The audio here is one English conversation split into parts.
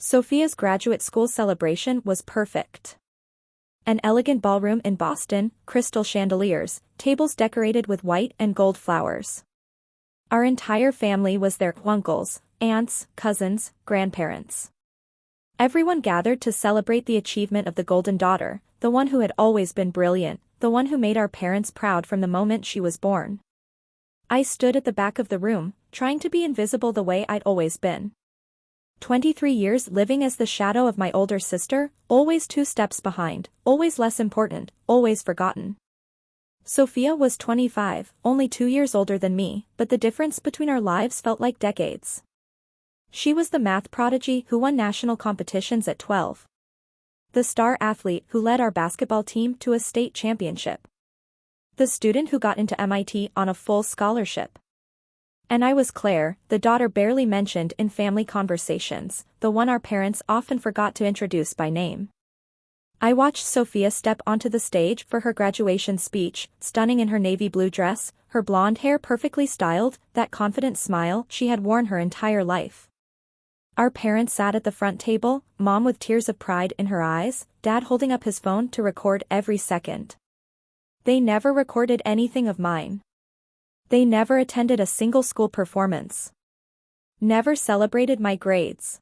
Sophia's graduate school celebration was perfect. An elegant ballroom in Boston, crystal chandeliers, tables decorated with white and gold flowers. Our entire family was there: uncles, aunts, cousins, grandparents. Everyone gathered to celebrate the achievement of the golden daughter, the one who had always been brilliant, the one who made our parents proud from the moment she was born. I stood at the back of the room, trying to be invisible the way I'd always been. 23 years living as the shadow of my older sister, always 2 steps behind, always less important, always forgotten. Sophia was 25, only 2 years older than me, but the difference between our lives felt like decades. She was the math prodigy who won national competitions at 12. The star athlete who led our basketball team to a state championship. The student who got into MIT on a full scholarship. And I was Claire, the daughter barely mentioned in family conversations, the one our parents often forgot to introduce by name. I watched Sophia step onto the stage for her graduation speech, stunning in her navy blue dress, her blonde hair perfectly styled, that confident smile she had worn her entire life. Our parents sat at the front table, Mom with tears of pride in her eyes, Dad holding up his phone to record every second. They never recorded anything of mine. They never attended a single school performance. Never celebrated my grades.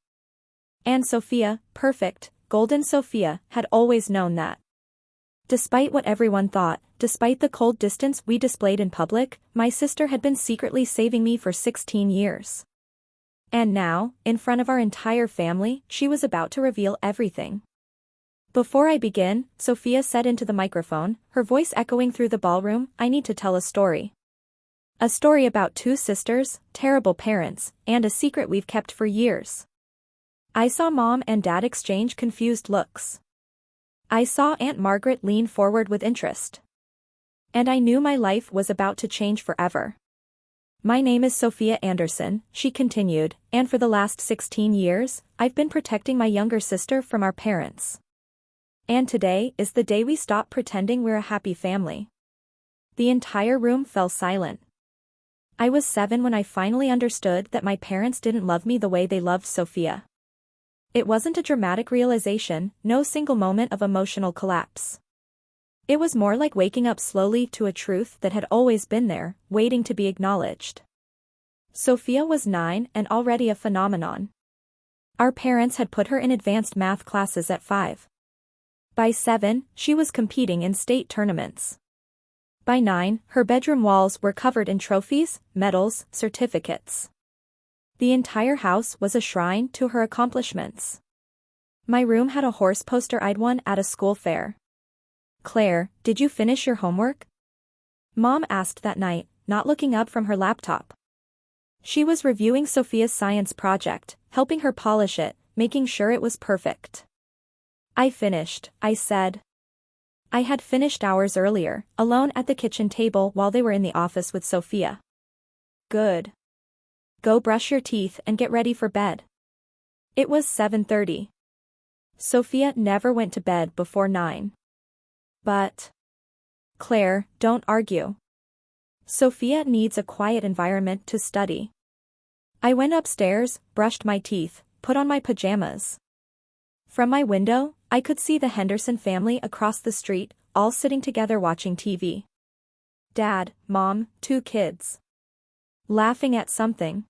And Sophia, perfect, golden Sophia, had always known that. Despite what everyone thought, despite the cold distance we displayed in public, my sister had been secretly saving me for 16 years. And now, in front of our entire family, she was about to reveal everything. Before I begin, Sophia said into the microphone, her voice echoing through the ballroom, I need to tell a story. A story about 2 sisters, terrible parents, and a secret we've kept for years. I saw Mom and Dad exchange confused looks. I saw Aunt Margaret lean forward with interest. And I knew my life was about to change forever. My name is Sophia Anderson, she continued, and for the last 16 years, I've been protecting my younger sister from our parents. And today is the day we stop pretending we're a happy family. The entire room fell silent. I was 7 when I finally understood that my parents didn't love me the way they loved Sophia. It wasn't a dramatic realization, no single moment of emotional collapse. It was more like waking up slowly to a truth that had always been there, waiting to be acknowledged. Sophia was 9 and already a phenomenon. Our parents had put her in advanced math classes at 5. By 7, she was competing in state tournaments. By 9, her bedroom walls were covered in trophies, medals, certificates. The entire house was a shrine to her accomplishments. My room had a horse poster I'd won at a school fair. Claire, did you finish your homework? Mom asked that night, not looking up from her laptop. She was reviewing Sophia's science project, helping her polish it, making sure it was perfect. I finished, I said. I had finished hours earlier, alone at the kitchen table while they were in the office with Sophia. Good. Go brush your teeth and get ready for bed. It was 7:30. Sophia never went to bed before 9. But... Claire, don't argue. Sophia needs a quiet environment to study. I went upstairs, brushed my teeth, put on my pajamas. From my window, I could see the Henderson family across the street, all sitting together watching TV. Dad, Mom, 2 kids. Laughing at something.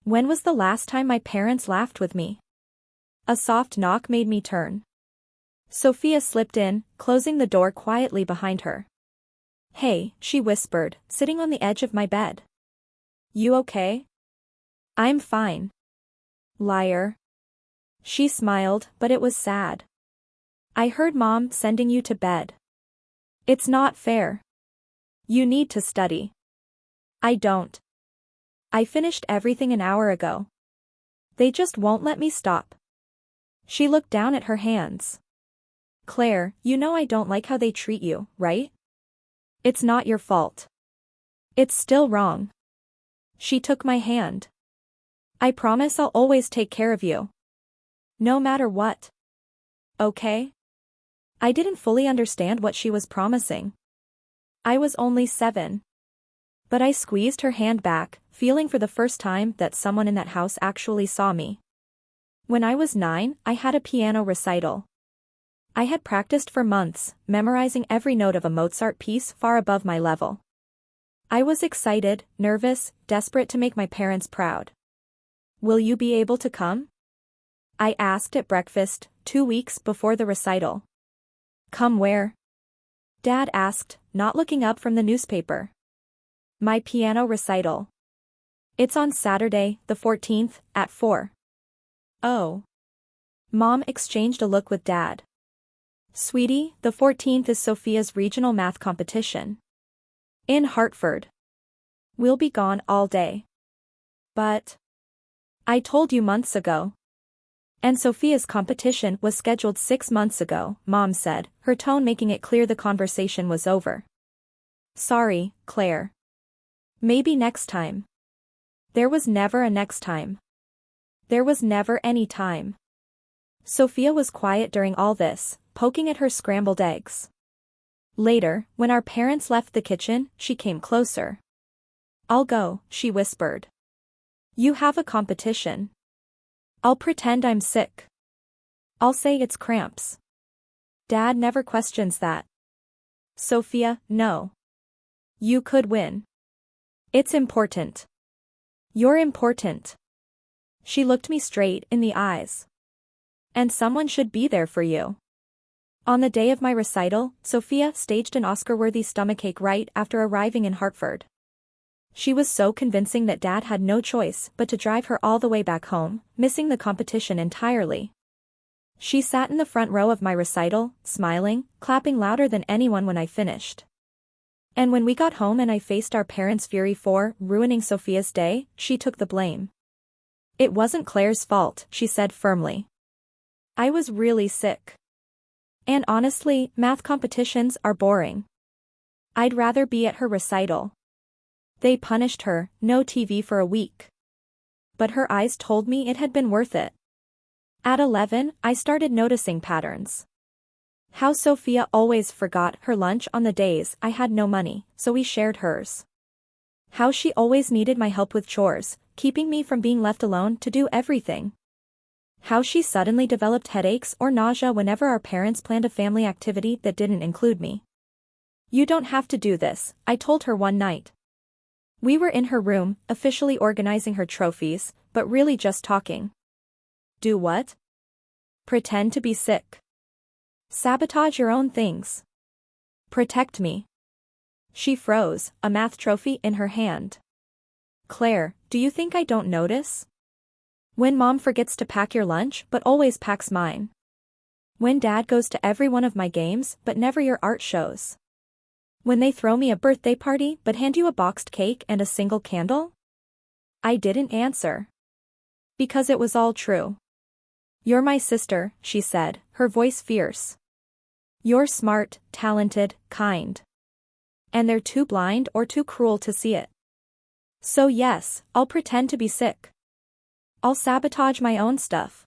When was the last time my parents laughed with me? A soft knock made me turn. Sophia slipped in, closing the door quietly behind her. Hey, she whispered, sitting on the edge of my bed. You okay? I'm fine. Liar. She smiled, but it was sad. I heard Mom sending you to bed. It's not fair. You need to study. I don't. I finished everything an hour ago. They just won't let me stop. She looked down at her hands. Claire, you know I don't like how they treat you, right? It's not your fault. It's still wrong. She took my hand. I promise I'll always take care of you. No matter what. Okay? I didn't fully understand what she was promising. I was only 7. But I squeezed her hand back, feeling for the first time that someone in that house actually saw me. When I was 9, I had a piano recital. I had practiced for months, memorizing every note of a Mozart piece far above my level. I was excited, nervous, desperate to make my parents proud. "Will you be able to come?" I asked at breakfast, 2 weeks before the recital. "Come where?" Dad asked, not looking up from the newspaper. "My piano recital. It's on Saturday, the 14th, at 4. "Oh." Mom exchanged a look with Dad. "Sweetie, the 14th is Sophia's regional math competition. In Hartford. We'll be gone all day." "But I told you months ago." "And Sophia's competition was scheduled 6 months ago," Mom said, her tone making it clear the conversation was over. "Sorry, Claire. Maybe next time." There was never a next time. There was never any time. Sophia was quiet during all this, poking at her scrambled eggs. Later, when our parents left the kitchen, she came closer. "I'll go," she whispered. "You have a competition." "I'll pretend I'm sick. I'll say it's cramps." Dad never questions that. "Sophia, no. You could win. It's important. You're important." She looked me straight in the eyes. "And someone should be there for you." On the day of my recital, Sophia staged an Oscar-worthy stomachache right after arriving in Hartford. She was so convincing that Dad had no choice but to drive her all the way back home, missing the competition entirely. She sat in the front row of my recital, smiling, clapping louder than anyone when I finished. And when we got home and I faced our parents' fury for ruining Sophia's day, she took the blame. "It wasn't Claire's fault," she said firmly. "I was really sick. And honestly, math competitions are boring. I'd rather be at her recital." They punished her, no TV for a week. But her eyes told me it had been worth it. At 11, I started noticing patterns. How Sophia always forgot her lunch on the days I had no money, so we shared hers. How she always needed my help with chores, keeping me from being left alone to do everything. How she suddenly developed headaches or nausea whenever our parents planned a family activity that didn't include me. "You don't have to do this," I told her one night. We were in her room, officially organizing her trophies, but really just talking. "Do what?" "Pretend to be sick. Sabotage your own things. Protect me." She froze, a math trophy in her hand. "Claire, do you think I don't notice? When Mom forgets to pack your lunch but always packs mine. When Dad goes to every one of my games but never your art shows. When they throw me a birthday party but hand you a boxed cake and a single candle?" I didn't answer. Because it was all true. "You're my sister," she said, her voice fierce. "You're smart, talented, kind. And they're too blind or too cruel to see it. So yes, I'll pretend to be sick. I'll sabotage my own stuff.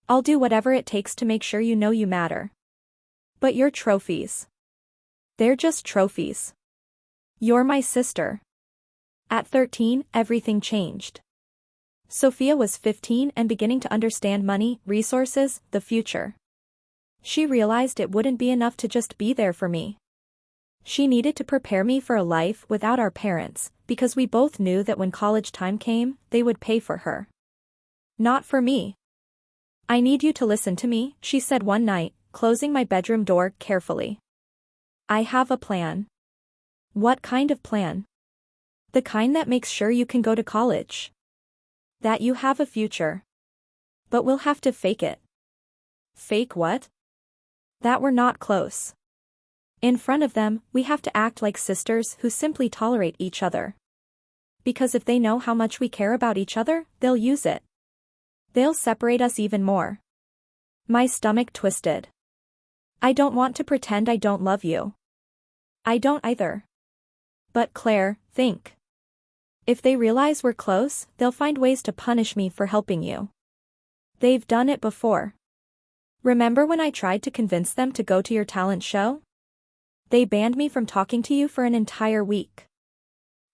I'll do whatever it takes to make sure you know you matter. But your trophies. They're just trophies. You're my sister." At 13, everything changed. Sophia was 15 and beginning to understand money, resources, the future. She realized it wouldn't be enough to just be there for me. She needed to prepare me for a life without our parents, because we both knew that when college time came, they would pay for her. Not for me. "I need you to listen to me," she said one night, closing my bedroom door carefully. "I have a plan." "What kind of plan?" "The kind that makes sure you can go to college. That you have a future. But we'll have to fake it." "Fake what?" "That we're not close. In front of them, we have to act like sisters who simply tolerate each other. Because if they know how much we care about each other, they'll use it. They'll separate us even more." My stomach twisted. "I don't want to pretend I don't love you. I don't either. But Claire, think. If they realize we're close, they'll find ways to punish me for helping you. They've done it before. Remember when I tried to convince them to go to your talent show? They banned me from talking to you for an entire week."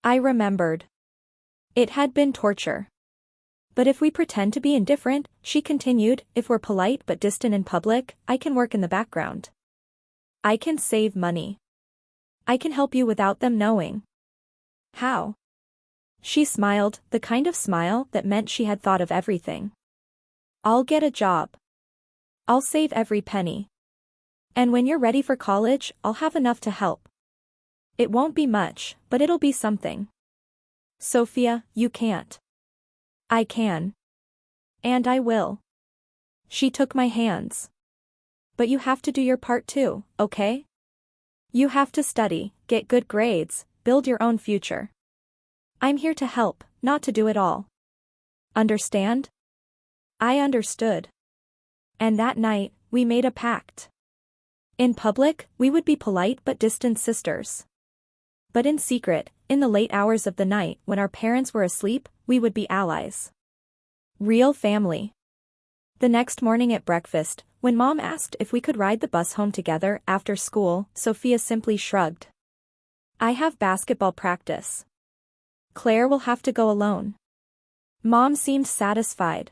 I remembered. It had been torture. But if we pretend to be indifferent, she continued, if we're polite but distant in public, I can work in the background. I can save money. I can help you without them knowing. How? She smiled, the kind of smile that meant she had thought of everything. I'll get a job. I'll save every penny. And when you're ready for college, I'll have enough to help. It won't be much, but it'll be something. Sophia, you can't. I can. And I will. She took my hands. But you have to do your part too, okay? You have to study, get good grades, build your own future. I'm here to help, not to do it all. Understand? I understood. And that night, we made a pact. In public, we would be polite but distant sisters. But in secret, in the late hours of the night when our parents were asleep, we would be allies. Real family. The next morning at breakfast, when Mom asked if we could ride the bus home together after school, Sophia simply shrugged. I have basketball practice. Claire will have to go alone. Mom seemed satisfied.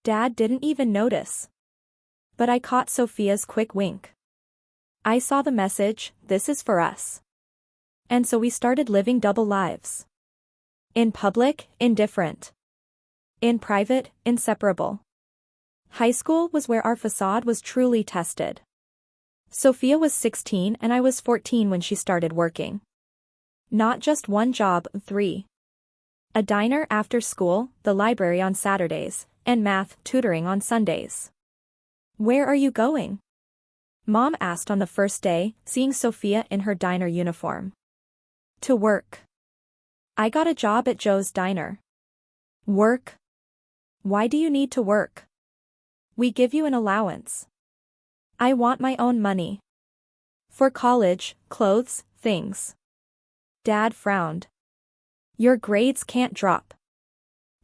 Dad didn't even notice. But I caught Sophia's quick wink. I saw the message, this is for us. And so we started living double lives. In public, indifferent. In private, inseparable. High school was where our facade was truly tested. Sophia was 16 and I was 14 when she started working. Not just one job, 3. A diner after school, the library on Saturdays, and math tutoring on Sundays. Where are you going? Mom asked on the first day, seeing Sophia in her diner uniform. To work. I got a job at Joe's diner. Work? Why do you need to work? We give you an allowance. I want my own money. For college, clothes, things. Dad frowned. Your grades can't drop.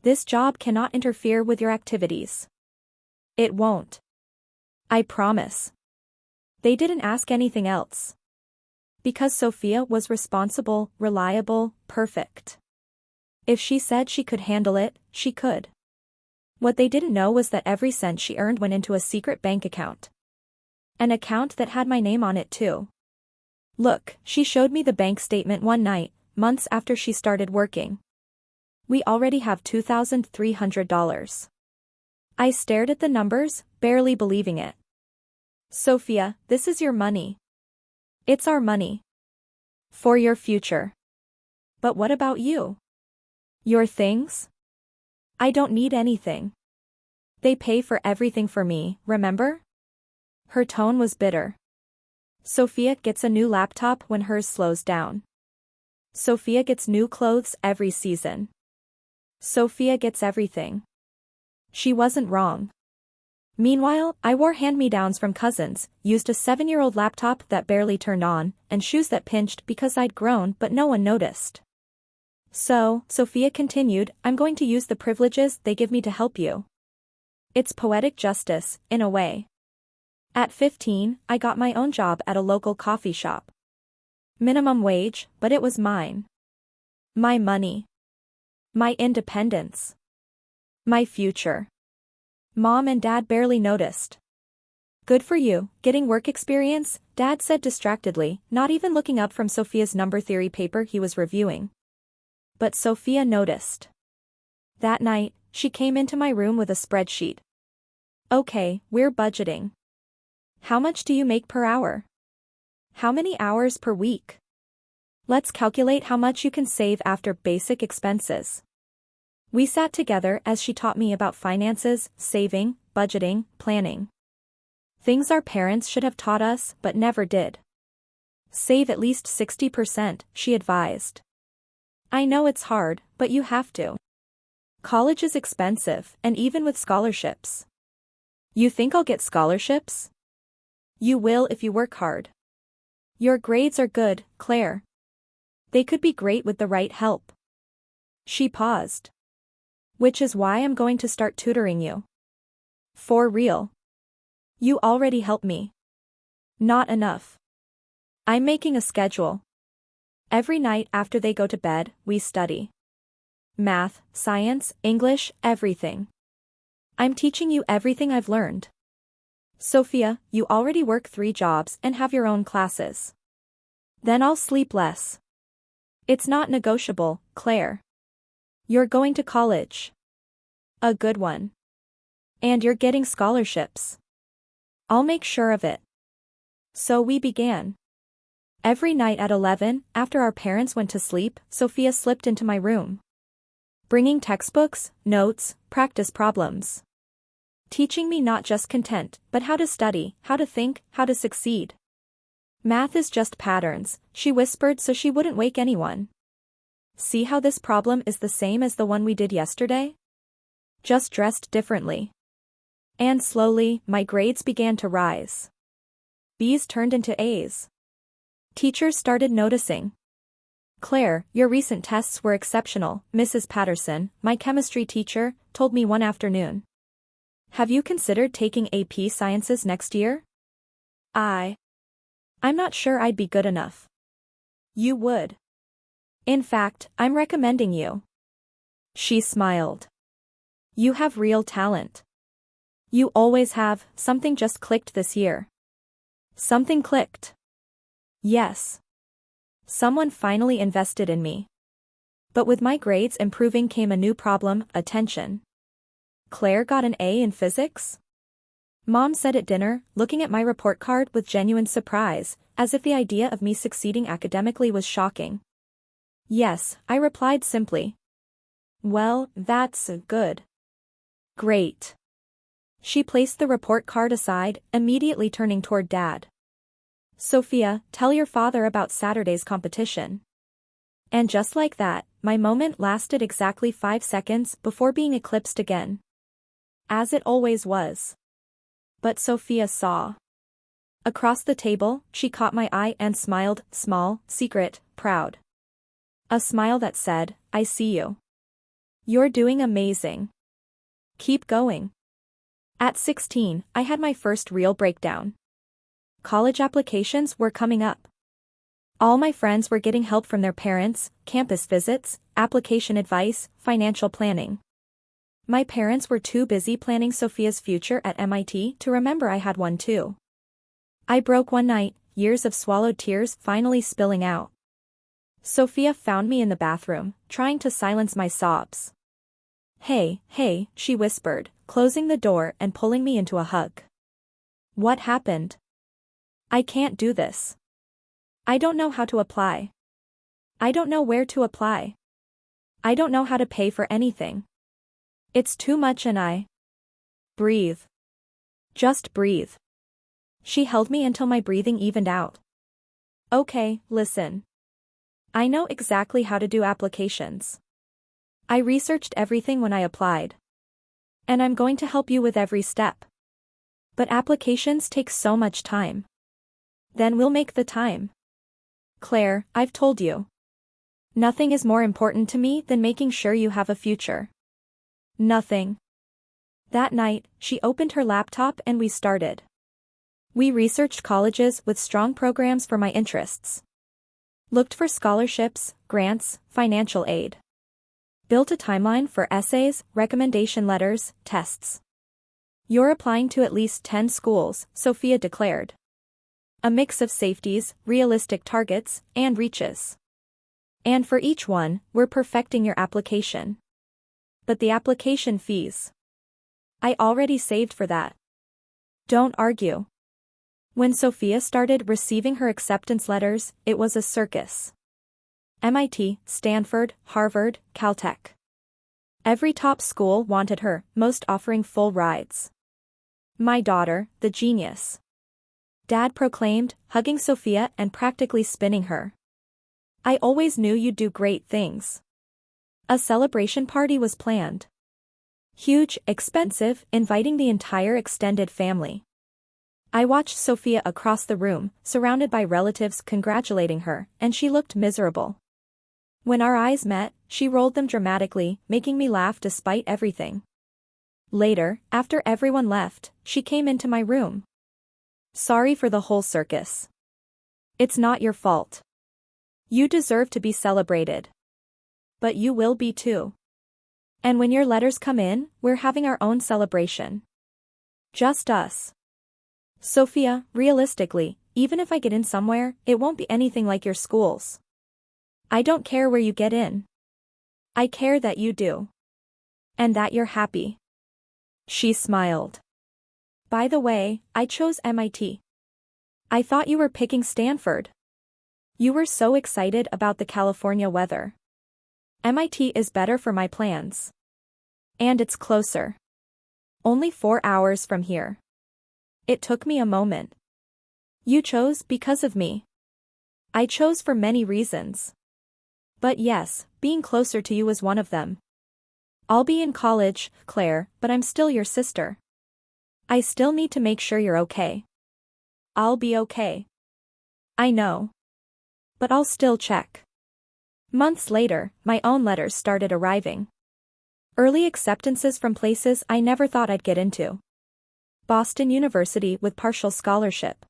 This job cannot interfere with your activities. It won't. I promise. They didn't ask anything else. Because Sophia was responsible, reliable, perfect. If she said she could handle it, she could. What they didn't know was that every cent she earned went into a secret bank account. An account that had my name on it too. Look, she showed me the bank statement one night, months after she started working. We already have $2,300. I stared at the numbers, barely believing it. Sophia, this is your money. It's our money. For your future. But what about you? Your things? I don't need anything. They pay for everything for me, remember? Her tone was bitter. Sophia gets a new laptop when hers slows down. Sophia gets new clothes every season. Sophia gets everything. She wasn't wrong. Meanwhile, I wore hand-me-downs from cousins, used a 7-year-old laptop that barely turned on, and shoes that pinched because I'd grown but no one noticed. So, Sophia continued, I'm going to use the privileges they give me to help you. It's poetic justice, in a way. At 15, I got my own job at a local coffee shop. Minimum wage, but it was mine. My money. My independence. My future. Mom and Dad barely noticed. Good for you, getting work experience, Dad said distractedly, not even looking up from Sophia's number theory paper he was reviewing. But Sophia noticed. That night, she came into my room with a spreadsheet. Okay, we're budgeting. How much do you make per hour? How many hours per week? Let's calculate how much you can save after basic expenses. We sat together as she taught me about finances, saving, budgeting, planning. Things our parents should have taught us but never did. Save at least 60%, she advised. I know it's hard, but you have to. College is expensive, and even with scholarships. You think I'll get scholarships? You will if you work hard. Your grades are good, Claire. They could be great with the right help. She paused. Which is why I'm going to start tutoring you. For real. You already help me. Not enough. I'm making a schedule. Every night after they go to bed, we study. Math, science, English, everything. I'm teaching you everything I've learned. Sophia, you already work 3 jobs and have your own classes. Then I'll sleep less. It's not negotiable, Claire. You're going to college. A good one. And you're getting scholarships. I'll make sure of it. So we began. Every night at 11, after our parents went to sleep, Sophia slipped into my room, bringing textbooks, notes, practice problems. Teaching me not just content, but how to study, how to think, how to succeed. Math is just patterns, she whispered so she wouldn't wake anyone. See how this problem is the same as the one we did yesterday? Just dressed differently. And slowly, my grades began to rise. B's turned into A's. Teachers started noticing. Claire, your recent tests were exceptional, Mrs. Patterson, my chemistry teacher, told me one afternoon. Have you considered taking AP Sciences next year? I'm not sure I'd be good enough. You would. In fact, I'm recommending you. She smiled. You have real talent. You always have, something just clicked this year. Something clicked. Yes. Someone finally invested in me. But with my grades improving came a new problem, attention. Claire got an A in physics? Mom said at dinner, looking at my report card with genuine surprise, as if the idea of me succeeding academically was shocking. Yes, I replied simply. Well, that's good. Great. She placed the report card aside, immediately turning toward Dad. Sophia, tell your father about Saturday's competition. And just like that, my moment lasted exactly 5 seconds before being eclipsed again. As it always was. But Sophia saw. Across the table, she caught my eye and smiled, small, secret, proud. A smile that said, I see you. You're doing amazing. Keep going. At 16, I had my first real breakdown. College applications were coming up. All my friends were getting help from their parents, campus visits, application advice, financial planning. My parents were too busy planning Sophia's future at MIT to remember I had one too. I broke one night, years of swallowed tears finally spilling out. Sophia found me in the bathroom, trying to silence my sobs. Hey, she whispered, closing the door and pulling me into a hug. What happened? I can't do this. I don't know how to apply. I don't know where to apply. I don't know how to pay for anything. It's too much and I... Breathe. Just breathe. She held me until my breathing evened out. Okay, listen. I know exactly how to do applications. I researched everything when I applied. And I'm going to help you with every step. But applications take so much time. Then we'll make the time. Claire, I've told you. Nothing is more important to me than making sure you have a future. Nothing. That night, she opened her laptop and we started. We researched colleges with strong programs for my interests. Looked for scholarships, grants, financial aid. Built a timeline for essays, recommendation letters, tests. You're applying to at least 10 schools, Sophia declared. A mix of safeties, realistic targets, and reaches. And for each one, we're perfecting your application. But the application fees. I already saved for that. Don't argue. When Sophia started receiving her acceptance letters, it was a circus. MIT, Stanford, Harvard, Caltech. Every top school wanted her, most offering full rides. My daughter, the genius. Dad proclaimed, hugging Sophia and practically spinning her. I always knew you'd do great things. A celebration party was planned. Huge, expensive, inviting the entire extended family. I watched Sophia across the room, surrounded by relatives congratulating her, and she looked miserable. When our eyes met, she rolled them dramatically, making me laugh despite everything. Later, after everyone left, she came into my room. Sorry for the whole circus. It's not your fault. You deserve to be celebrated. But you will be too. And when your letters come in, we're having our own celebration. Just us. Sophia, realistically, even if I get in somewhere, it won't be anything like your schools. I don't care where you get in. I care that you do. And that you're happy. She smiled. By the way, I chose MIT. I thought you were picking Stanford. You were so excited about the California weather. MIT is better for my plans. And it's closer. Only 4 hours from here. It took me a moment. You chose because of me. I chose for many reasons. But yes, being closer to you is one of them. I'll be in college, Claire, but I'm still your sister. I still need to make sure you're okay. I'll be okay. I know. But I'll still check. Months later, my own letters started arriving. Early acceptances from places I never thought I'd get into. Boston University with partial scholarship.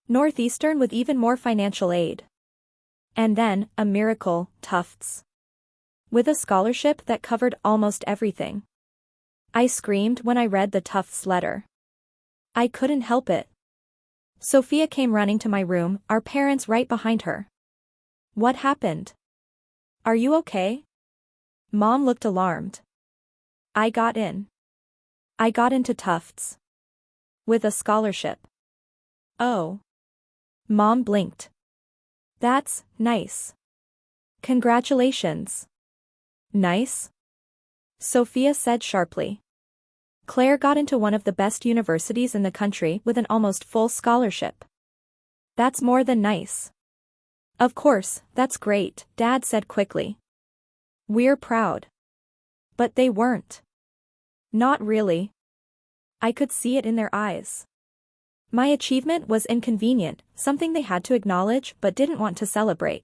Northeastern with even more financial aid. And then, a miracle, Tufts. With a scholarship that covered almost everything. I screamed when I read the Tufts letter. I couldn't help it. Sophia came running to my room, our parents right behind her. What happened? Are you okay? Mom looked alarmed. I got in. I got into Tufts. With a scholarship. Oh. Mom blinked. That's nice. Congratulations. Nice? Sophia said sharply. Claire got into one of the best universities in the country with an almost full scholarship. That's more than nice. Of course, that's great, Dad said quickly. We're proud. But they weren't. Not really. I could see it in their eyes. My achievement was inconvenient, something they had to acknowledge but didn't want to celebrate.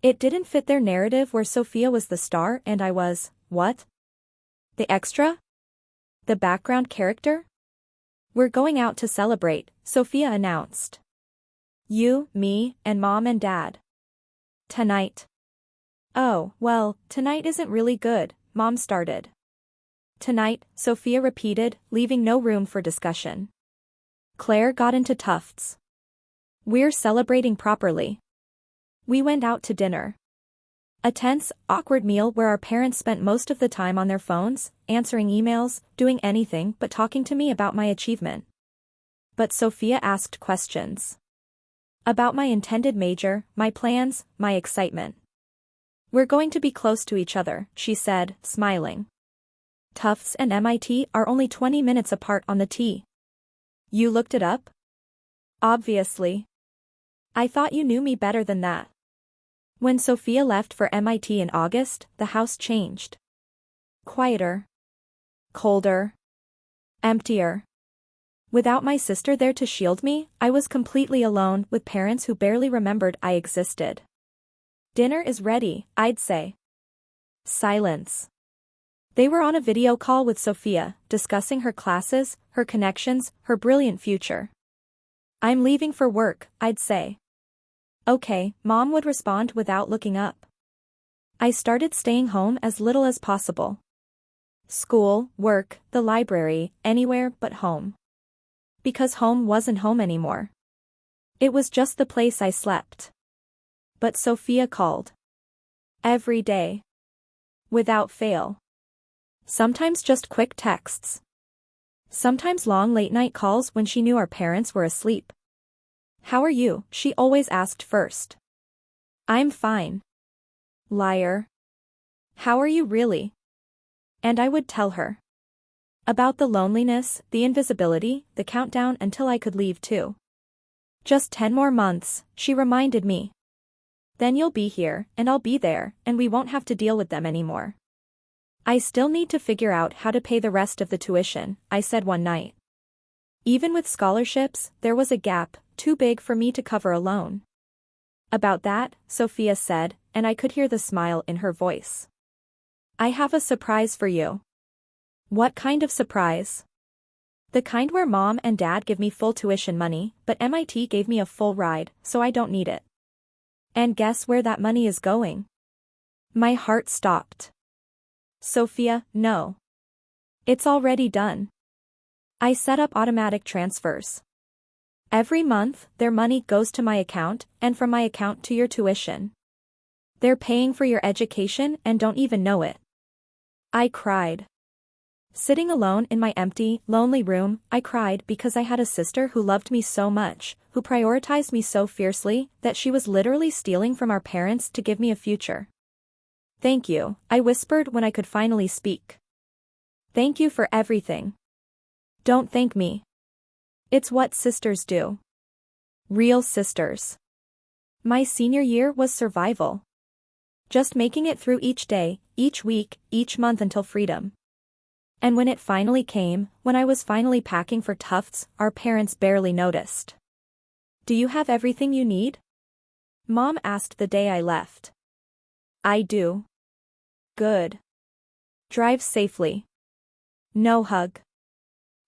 It didn't fit their narrative where Sophia was the star and I was, what? The extra? The background character? We're going out to celebrate, Sophia announced. You, me, and Mom and Dad. Tonight. Oh, well, tonight isn't really good, Mom started. Tonight, Sophia repeated, leaving no room for discussion. Claire got into Tufts. We're celebrating properly. We went out to dinner. A tense, awkward meal where our parents spent most of the time on their phones, answering emails, doing anything but talking to me about my achievement. But Sophia asked questions. About my intended major, my plans, my excitement. We're going to be close to each other, she said, smiling. Tufts and MIT are only 20 minutes apart on the T. You looked it up? Obviously. I thought you knew me better than that. When Sophia left for MIT in August, the house changed. Quieter. Colder. Emptier. Without my sister there to shield me, I was completely alone with parents who barely remembered I existed. Dinner is ready, I'd say. Silence. They were on a video call with Sophia, discussing her classes, her connections, her brilliant future. I'm leaving for work, I'd say. Okay, Mom would respond without looking up. I started staying home as little as possible. School, work, the library, anywhere but home. Because home wasn't home anymore. It was just the place I slept. But Sophia called. Every day. Without fail. Sometimes just quick texts. Sometimes long late-night calls when she knew our parents were asleep. How are you? She always asked first. I'm fine. Liar. How are you really? And I would tell her. About the loneliness, the invisibility, the countdown until I could leave too. Just 10 more months, she reminded me. Then you'll be here, and I'll be there, and we won't have to deal with them anymore. I still need to figure out how to pay the rest of the tuition, I said one night. Even with scholarships, there was a gap, too big for me to cover alone. About that, Sophia said, and I could hear the smile in her voice. I have a surprise for you. What kind of surprise? The kind where Mom and Dad give me full tuition money, but MIT gave me a full ride, so I don't need it. And guess where that money is going? My heart stopped. Sophia, no. It's already done. I set up automatic transfers. Every month, their money goes to my account, and from my account to your tuition. They're paying for your education and don't even know it. I cried. Sitting alone in my empty, lonely room, I cried because I had a sister who loved me so much, who prioritized me so fiercely, that she was literally stealing from our parents to give me a future. Thank you, I whispered when I could finally speak. Thank you for everything. Don't thank me. It's what sisters do. Real sisters. My senior year was survival. Just making it through each day, each week, each month until freedom. And when it finally came, when I was finally packing for Tufts, our parents barely noticed. Do you have everything you need? Mom asked the day I left. I do. Good. Drive safely. No hug.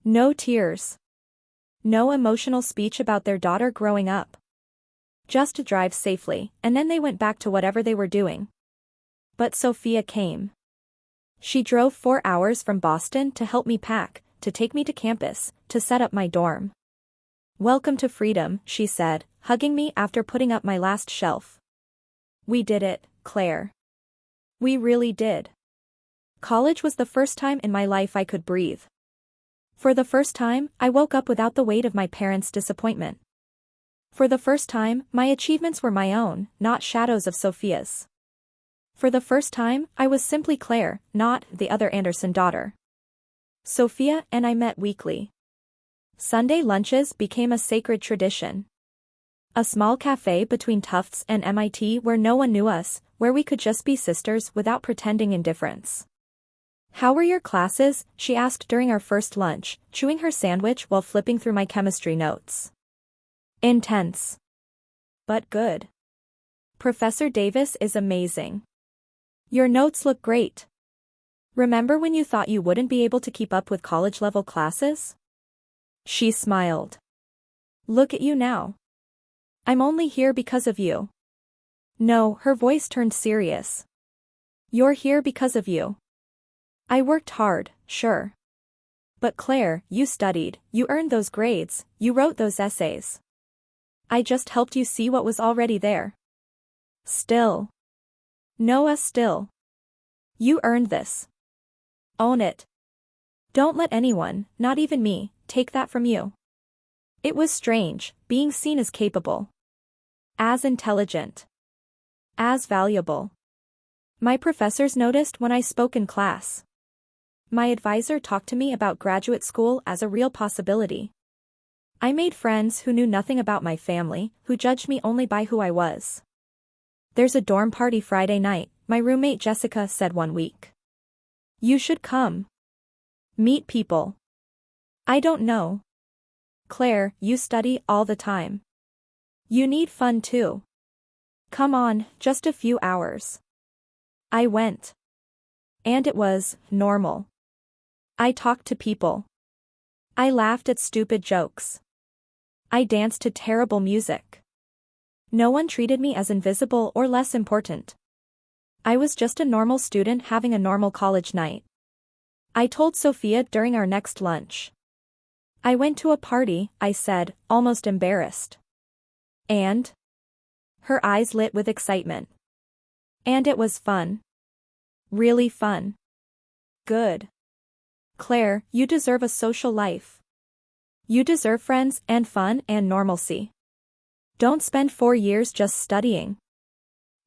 No tears. No emotional speech about their daughter growing up. Just to drive safely, and then they went back to whatever they were doing. But Sophia came. She drove 4 hours from Boston to help me pack, to take me to campus, to set up my dorm. Welcome to freedom, she said, hugging me after putting up my last shelf. We did it, Claire. We really did. College was the first time in my life I could breathe. For the first time, I woke up without the weight of my parents' disappointment. For the first time, my achievements were my own, not shadows of Sophia's. For the first time, I was simply Claire, not the other Anderson daughter. Sophia and I met weekly. Sunday lunches became a sacred tradition. A small cafe between Tufts and MIT where no one knew us, where we could just be sisters without pretending indifference. How were your classes? She asked during our first lunch, chewing her sandwich while flipping through my chemistry notes. Intense. But good. Professor Davis is amazing. Your notes look great. Remember when you thought you wouldn't be able to keep up with college-level classes? She smiled. Look at you now. I'm only here because of you. No, her voice turned serious. You're here because of you. I worked hard, sure. But Claire, you studied, you earned those grades, you wrote those essays. I just helped you see what was already there. Still. Noah, still. You earned this. Own it. Don't let anyone, not even me, take that from you. It was strange, being seen as capable. As intelligent. As valuable. My professors noticed when I spoke in class. My advisor talked to me about graduate school as a real possibility. I made friends who knew nothing about my family, who judged me only by who I was. There's a dorm party Friday night, my roommate Jessica said one week. You should come. Meet people. I don't know. Claire, you study all the time. You need fun too. Come on, just a few hours. I went. And it was normal. I talked to people. I laughed at stupid jokes. I danced to terrible music. No one treated me as invisible or less important. I was just a normal student having a normal college night. I told Sophia during our next lunch. I went to a party, I said, almost embarrassed. And? Her eyes lit with excitement. And it was fun. Really fun. Good. Claire, you deserve a social life. You deserve friends and fun and normalcy. Don't spend 4 years just studying.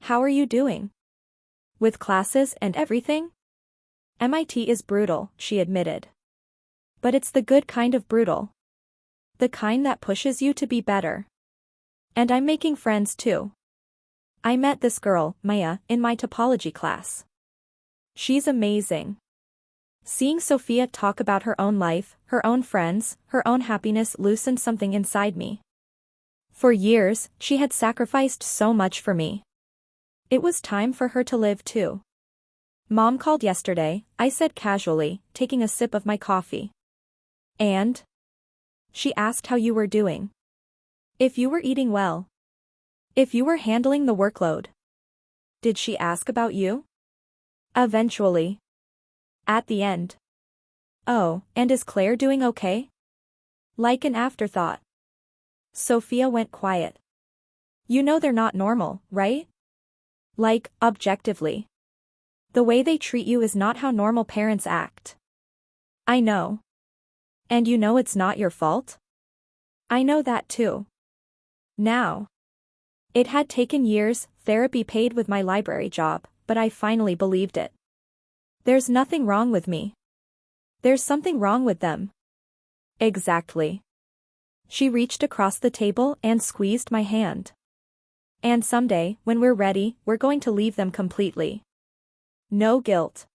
How are you doing? With classes and everything? MIT is brutal, she admitted. But it's the good kind of brutal. The kind that pushes you to be better. And I'm making friends too. I met this girl, Maya, in my topology class. She's amazing. Seeing Sophia talk about her own life, her own friends, her own happiness loosened something inside me. For years, she had sacrificed so much for me. It was time for her to live too. Mom called yesterday, I said casually, taking a sip of my coffee. And? She asked how you were doing. If you were eating well. If you were handling the workload. Did she ask about you? Eventually. At the end. Oh, and is Claire doing okay? Like an afterthought. Sophia went quiet. You know they're not normal, right? Like, objectively. The way they treat you is not how normal parents act. I know. And you know it's not your fault? I know that too. Now. It had taken years, therapy paid with my library job, but I finally believed it. There's nothing wrong with me. There's something wrong with them. Exactly. She reached across the table and squeezed my hand. And someday, when we're ready, we're going to leave them completely. No guilt.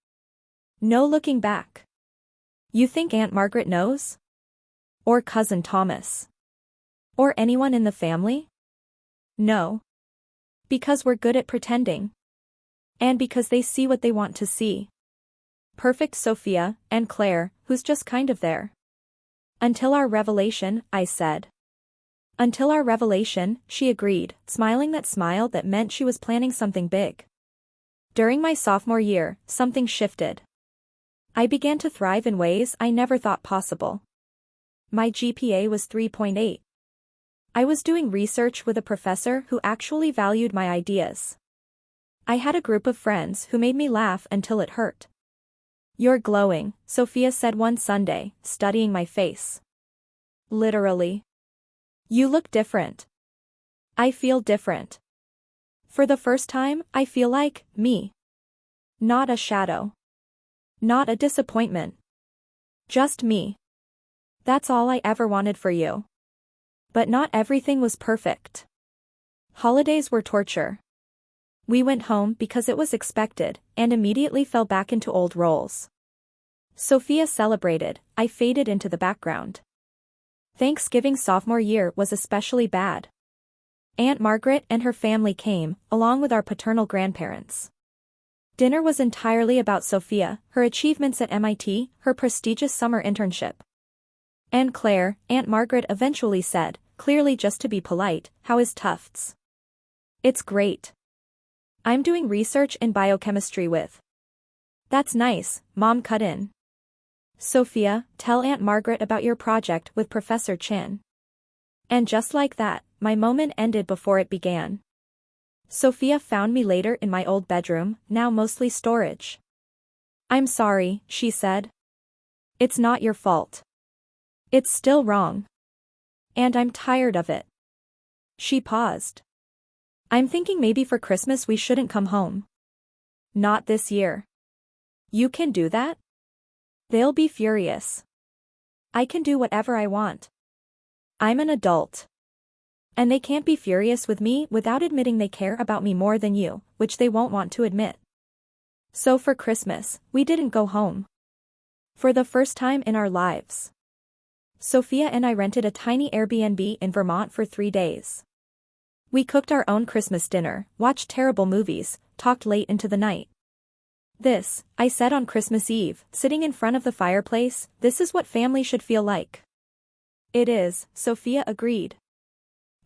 No looking back. You think Aunt Margaret knows? Or Cousin Thomas? Or anyone in the family? No. Because we're good at pretending. And because they see what they want to see. Perfect Sophia, and Claire, who's just kind of there. Until our revelation, I said. Until our revelation, she agreed, smiling that smile that meant she was planning something big. During my sophomore year, something shifted. I began to thrive in ways I never thought possible. My GPA was 3.8. I was doing research with a professor who actually valued my ideas. I had a group of friends who made me laugh until it hurt. You're glowing, Sophia said one Sunday, studying my face. Literally. You look different. I feel different. For the first time, I feel like me. Not a shadow. Not a disappointment. Just me. That's all I ever wanted for you. But not everything was perfect. Holidays were torture. We went home because it was expected, and immediately fell back into old roles. Sophia celebrated, I faded into the background. Thanksgiving sophomore year was especially bad. Aunt Margaret and her family came, along with our paternal grandparents. Dinner was entirely about Sophia, her achievements at MIT, her prestigious summer internship. And Claire, Aunt Margaret eventually said, clearly just to be polite, how is Tufts? It's great. I'm doing research in biochemistry with. That's nice, Mom cut in. Sophia, tell Aunt Margaret about your project with Professor Chin. And just like that, my moment ended before it began. Sophia found me later in my old bedroom, now mostly storage. I'm sorry, she said. It's not your fault. It's still wrong. And I'm tired of it. She paused. I'm thinking maybe for Christmas we shouldn't come home. Not this year. You can do that? They'll be furious. I can do whatever I want. I'm an adult. And they can't be furious with me without admitting they care about me more than you, which they won't want to admit. So for Christmas, we didn't go home. For the first time in our lives. Sophia and I rented a tiny Airbnb in Vermont for 3 days. We cooked our own Christmas dinner, watched terrible movies, talked late into the night. This, I said on Christmas Eve, sitting in front of the fireplace, this is what family should feel like. It is, Sophia agreed.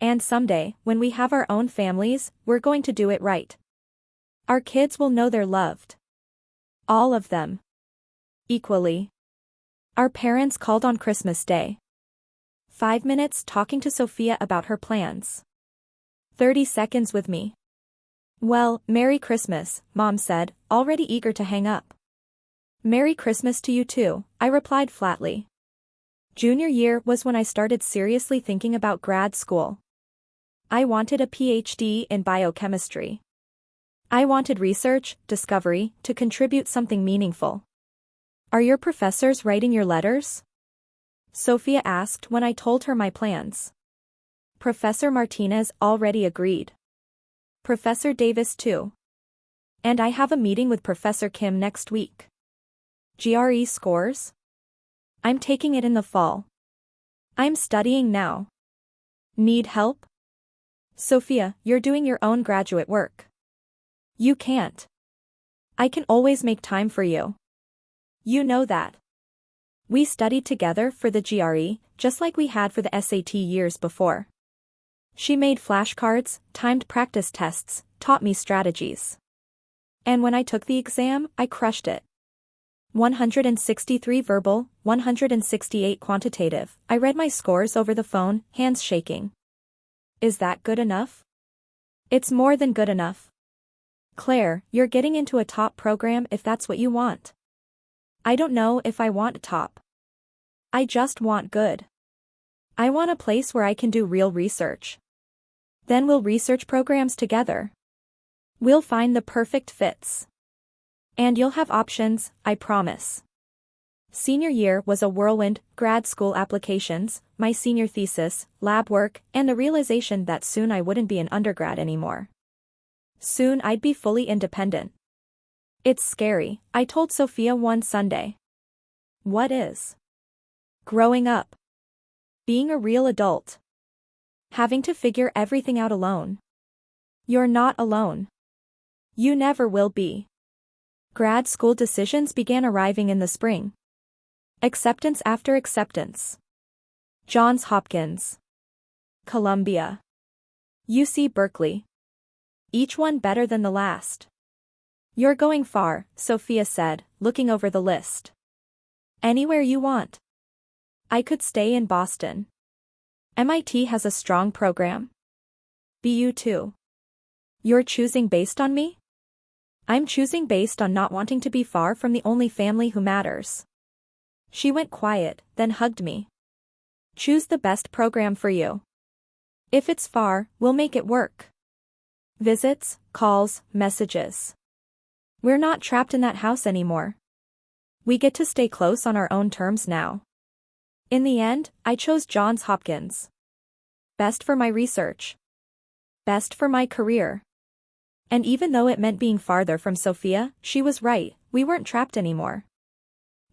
And someday, when we have our own families, we're going to do it right. Our kids will know they're loved. All of them. Equally. Our parents called on Christmas Day. 5 minutes talking to Sophia about her plans. 30 seconds with me. Well, Merry Christmas, Mom said, already eager to hang up. Merry Christmas to you too, I replied flatly. Junior year was when I started seriously thinking about grad school. I wanted a PhD in biochemistry. I wanted research, discovery, to contribute something meaningful. Are your professors writing your letters? Sophia asked when I told her my plans. Professor Martinez already agreed. Professor Davis too. And I have a meeting with Professor Kim next week. GRE scores? I'm taking it in the fall. I'm studying now. Need help? Sophia, you're doing your own graduate work. You can't. I can always make time for you. You know that. We studied together for the GRE, just like we had for the SAT years before. She made flashcards, timed practice tests, taught me strategies. And when I took the exam, I crushed it. 163 verbal, 168 quantitative. I read my scores over the phone, hands shaking. Is that good enough? It's more than good enough. Claire, you're getting into a top program if that's what you want. I don't know if I want top. I just want good. I want a place where I can do real research. Then we'll research programs together. We'll find the perfect fits. And you'll have options, I promise. Senior year was a whirlwind: grad school applications, my senior thesis, lab work, and the realization that soon I wouldn't be an undergrad anymore. Soon I'd be fully independent. It's scary, I told Sophia one Sunday. What is? Growing up. Being a real adult. Having to figure everything out alone. You're not alone. You never will be. Grad school decisions began arriving in the spring. Acceptance after acceptance. Johns Hopkins. Columbia. UC Berkeley. Each one better than the last. You're going far, Sophia said, looking over the list. Anywhere you want. I could stay in Boston. MIT has a strong program. BU too. You're choosing based on me? I'm choosing based on not wanting to be far from the only family who matters. She went quiet, then hugged me. Choose the best program for you. If it's far, we'll make it work. Visits, calls, messages. We're not trapped in that house anymore. We get to stay close on our own terms now. In the end, I chose Johns Hopkins. Best for my research. Best for my career. And even though it meant being farther from Sophia, she was right, we weren't trapped anymore.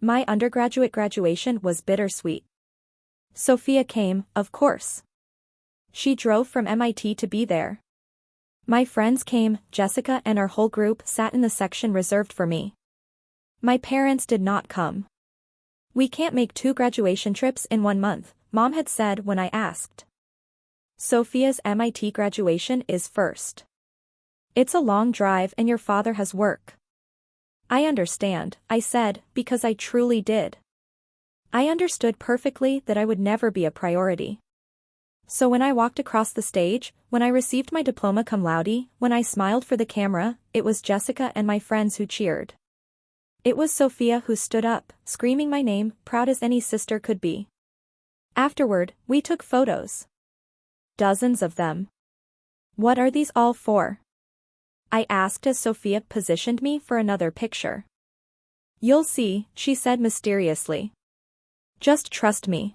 My undergraduate graduation was bittersweet. Sophia came, of course. She drove from MIT to be there. My friends came, Jessica and our whole group sat in the section reserved for me. My parents did not come. We can't make 2 graduation trips in 1 month, Mom had said when I asked. Sophia's MIT graduation is first. It's a long drive and your father has work. I understand, I said, because I truly did. I understood perfectly that I would never be a priority. So when I walked across the stage, when I received my diploma cum laude, when I smiled for the camera, it was Jessica and my friends who cheered. It was Sophia who stood up, screaming my name, proud as any sister could be. Afterward, we took photos. Dozens of them. What are these all for? I asked as Sophia positioned me for another picture. You'll see, she said mysteriously. Just trust me.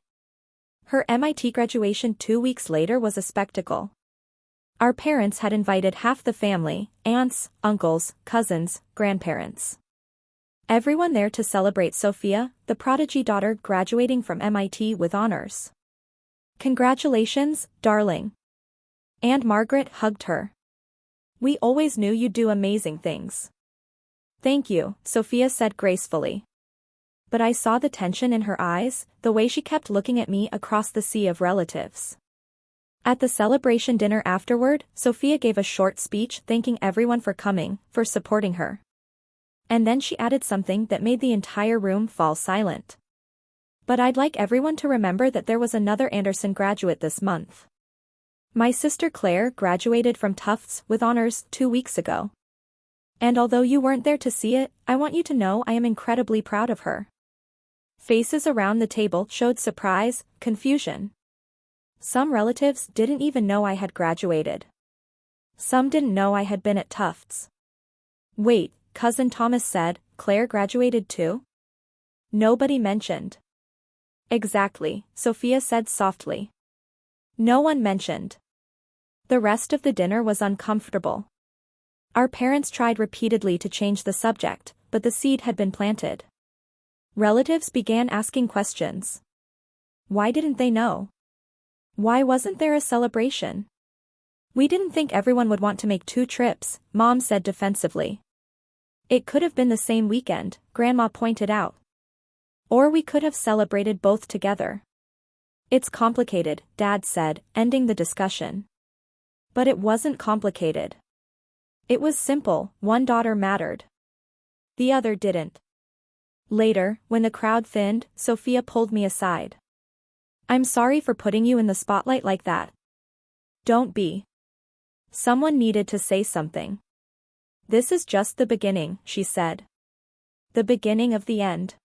Her MIT graduation 2 weeks later was a spectacle. Our parents had invited half the family, aunts, uncles, cousins, grandparents. Everyone there to celebrate Sophia, the prodigy daughter graduating from MIT with honors. Congratulations, darling. And Margaret hugged her. We always knew you'd do amazing things. Thank you, Sophia said gracefully. But I saw the tension in her eyes, the way she kept looking at me across the sea of relatives. At the celebration dinner afterward, Sophia gave a short speech thanking everyone for coming, for supporting her. And then she added something that made the entire room fall silent. But I'd like everyone to remember that there was another Anderson graduate this month. My sister Claire graduated from Tufts with honors 2 weeks ago. And although you weren't there to see it, I want you to know I am incredibly proud of her. Faces around the table showed surprise, confusion. Some relatives didn't even know I had graduated. Some didn't know I had been at Tufts. Wait, Cousin Thomas said, Claire graduated too? Nobody mentioned. Exactly, Sophia said softly. No one mentioned. The rest of the dinner was uncomfortable. Our parents tried repeatedly to change the subject, but the seed had been planted. Relatives began asking questions. Why didn't they know? Why wasn't there a celebration? We didn't think everyone would want to make 2 trips, Mom said defensively. It could have been the same weekend, Grandma pointed out. Or we could have celebrated both together. It's complicated, Dad said, ending the discussion. But it wasn't complicated. It was simple, one daughter mattered. The other didn't. Later, when the crowd thinned, Sophia pulled me aside. I'm sorry for putting you in the spotlight like that. Don't be. Someone needed to say something. This is just the beginning, she said. The beginning of the end.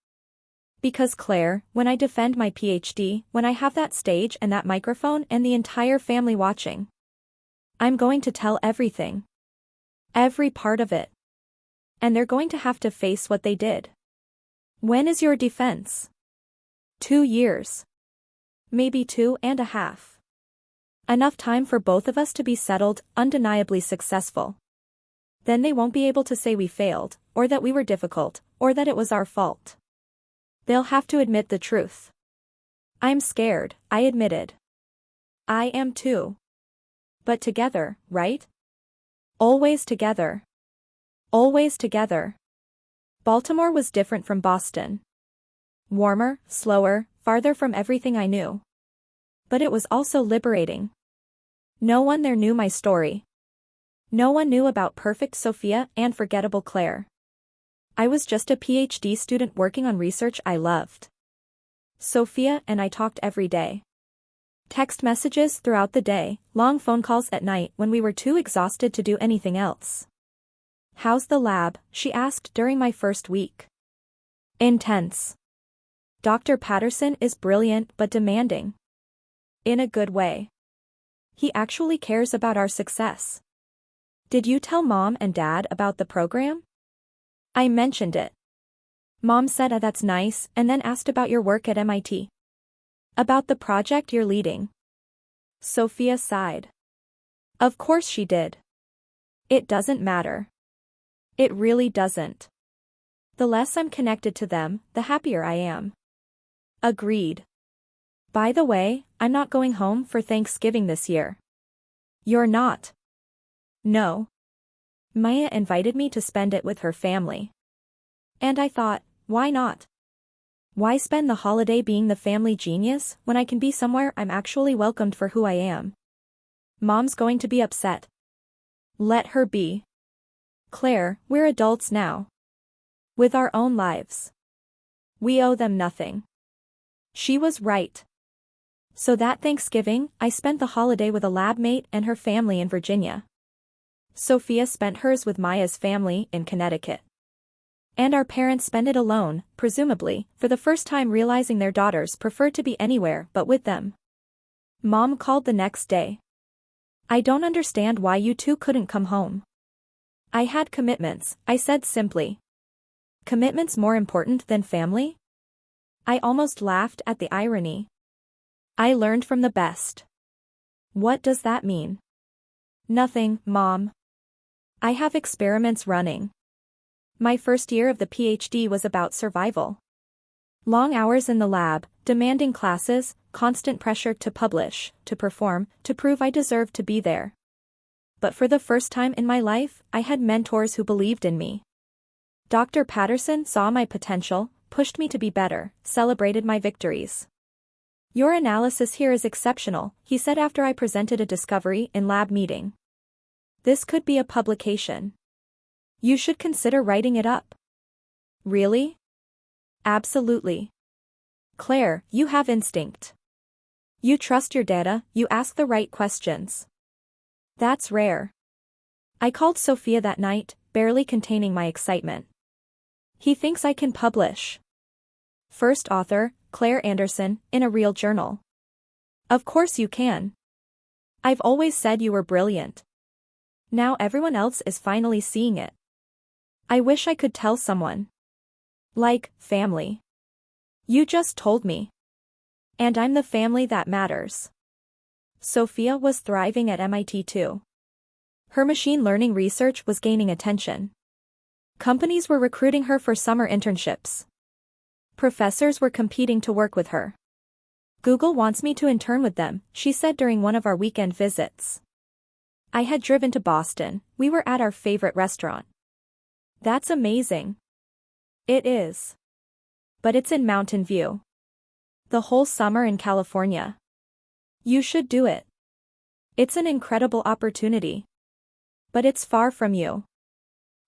Because Claire, when I defend my PhD, when I have that stage and that microphone and the entire family watching, I'm going to tell everything. Every part of it. And they're going to have to face what they did. When is your defense? 2 years. Maybe 2.5. Enough time for both of us to be settled, undeniably successful. Then they won't be able to say we failed, or that we were difficult, or that it was our fault. They'll have to admit the truth. I'm scared, I admitted. I am too. But together, right? Always together. Always together. Baltimore was different from Boston. Warmer, slower, farther from everything I knew. But it was also liberating. No one there knew my story. No one knew about perfect Sophia and forgettable Claire. I was just a PhD student working on research I loved. Sophia and I talked every day. Text messages throughout the day, long phone calls at night when we were too exhausted to do anything else. How's the lab? She asked during my first week. Intense. Dr. Patterson is brilliant but demanding. In a good way. He actually cares about our success. Did you tell Mom and Dad about the program? I mentioned it. Mom said that's nice and then asked about your work at MIT. About the project you're leading. Sophia sighed. Of course she did. It doesn't matter. It really doesn't. The less I'm connected to them, the happier I am. Agreed. By the way, I'm not going home for Thanksgiving this year. You're not? No. Maya invited me to spend it with her family. And I thought, why not? Why spend the holiday being the family genius when I can be somewhere I'm actually welcomed for who I am? Mom's going to be upset. Let her be. Claire, we're adults now. With our own lives. We owe them nothing. She was right. So that Thanksgiving, I spent the holiday with a lab mate and her family in Virginia. Sophia spent hers with Maya's family in Connecticut. And our parents spent it alone, presumably, for the first time realizing their daughters preferred to be anywhere but with them. Mom called the next day. I don't understand why you two couldn't come home. I had commitments, I said simply. Commitments more important than family? I almost laughed at the irony. I learned from the best. What does that mean? Nothing, Mom. I have experiments running. My first year of the PhD was about survival. Long hours in the lab, demanding classes, constant pressure to publish, to perform, to prove I deserved to be there. But for the first time in my life, I had mentors who believed in me. Dr. Patterson saw my potential, pushed me to be better, celebrated my victories. Your analysis here is exceptional, he said after I presented a discovery in lab meeting. This could be a publication. You should consider writing it up. Really? Absolutely. Claire, you have instinct. You trust your data, you ask the right questions. That's rare. I called Sophia that night, barely containing my excitement. He thinks I can publish. First author, Dr.Anderson, in a real journal. Of course you can. I've always said you were brilliant. Now everyone else is finally seeing it. I wish I could tell someone. Like, family. You just told me. And I'm the family that matters. Sophia was thriving at MIT too. Her machine learning research was gaining attention. Companies were recruiting her for summer internships. Professors were competing to work with her. Google wants me to intern with them, she said during one of our weekend visits. I had driven to Boston, we were at our favorite restaurant. That's amazing. It is. But it's in Mountain View. The whole summer in California. You should do it. It's an incredible opportunity. But it's far from you.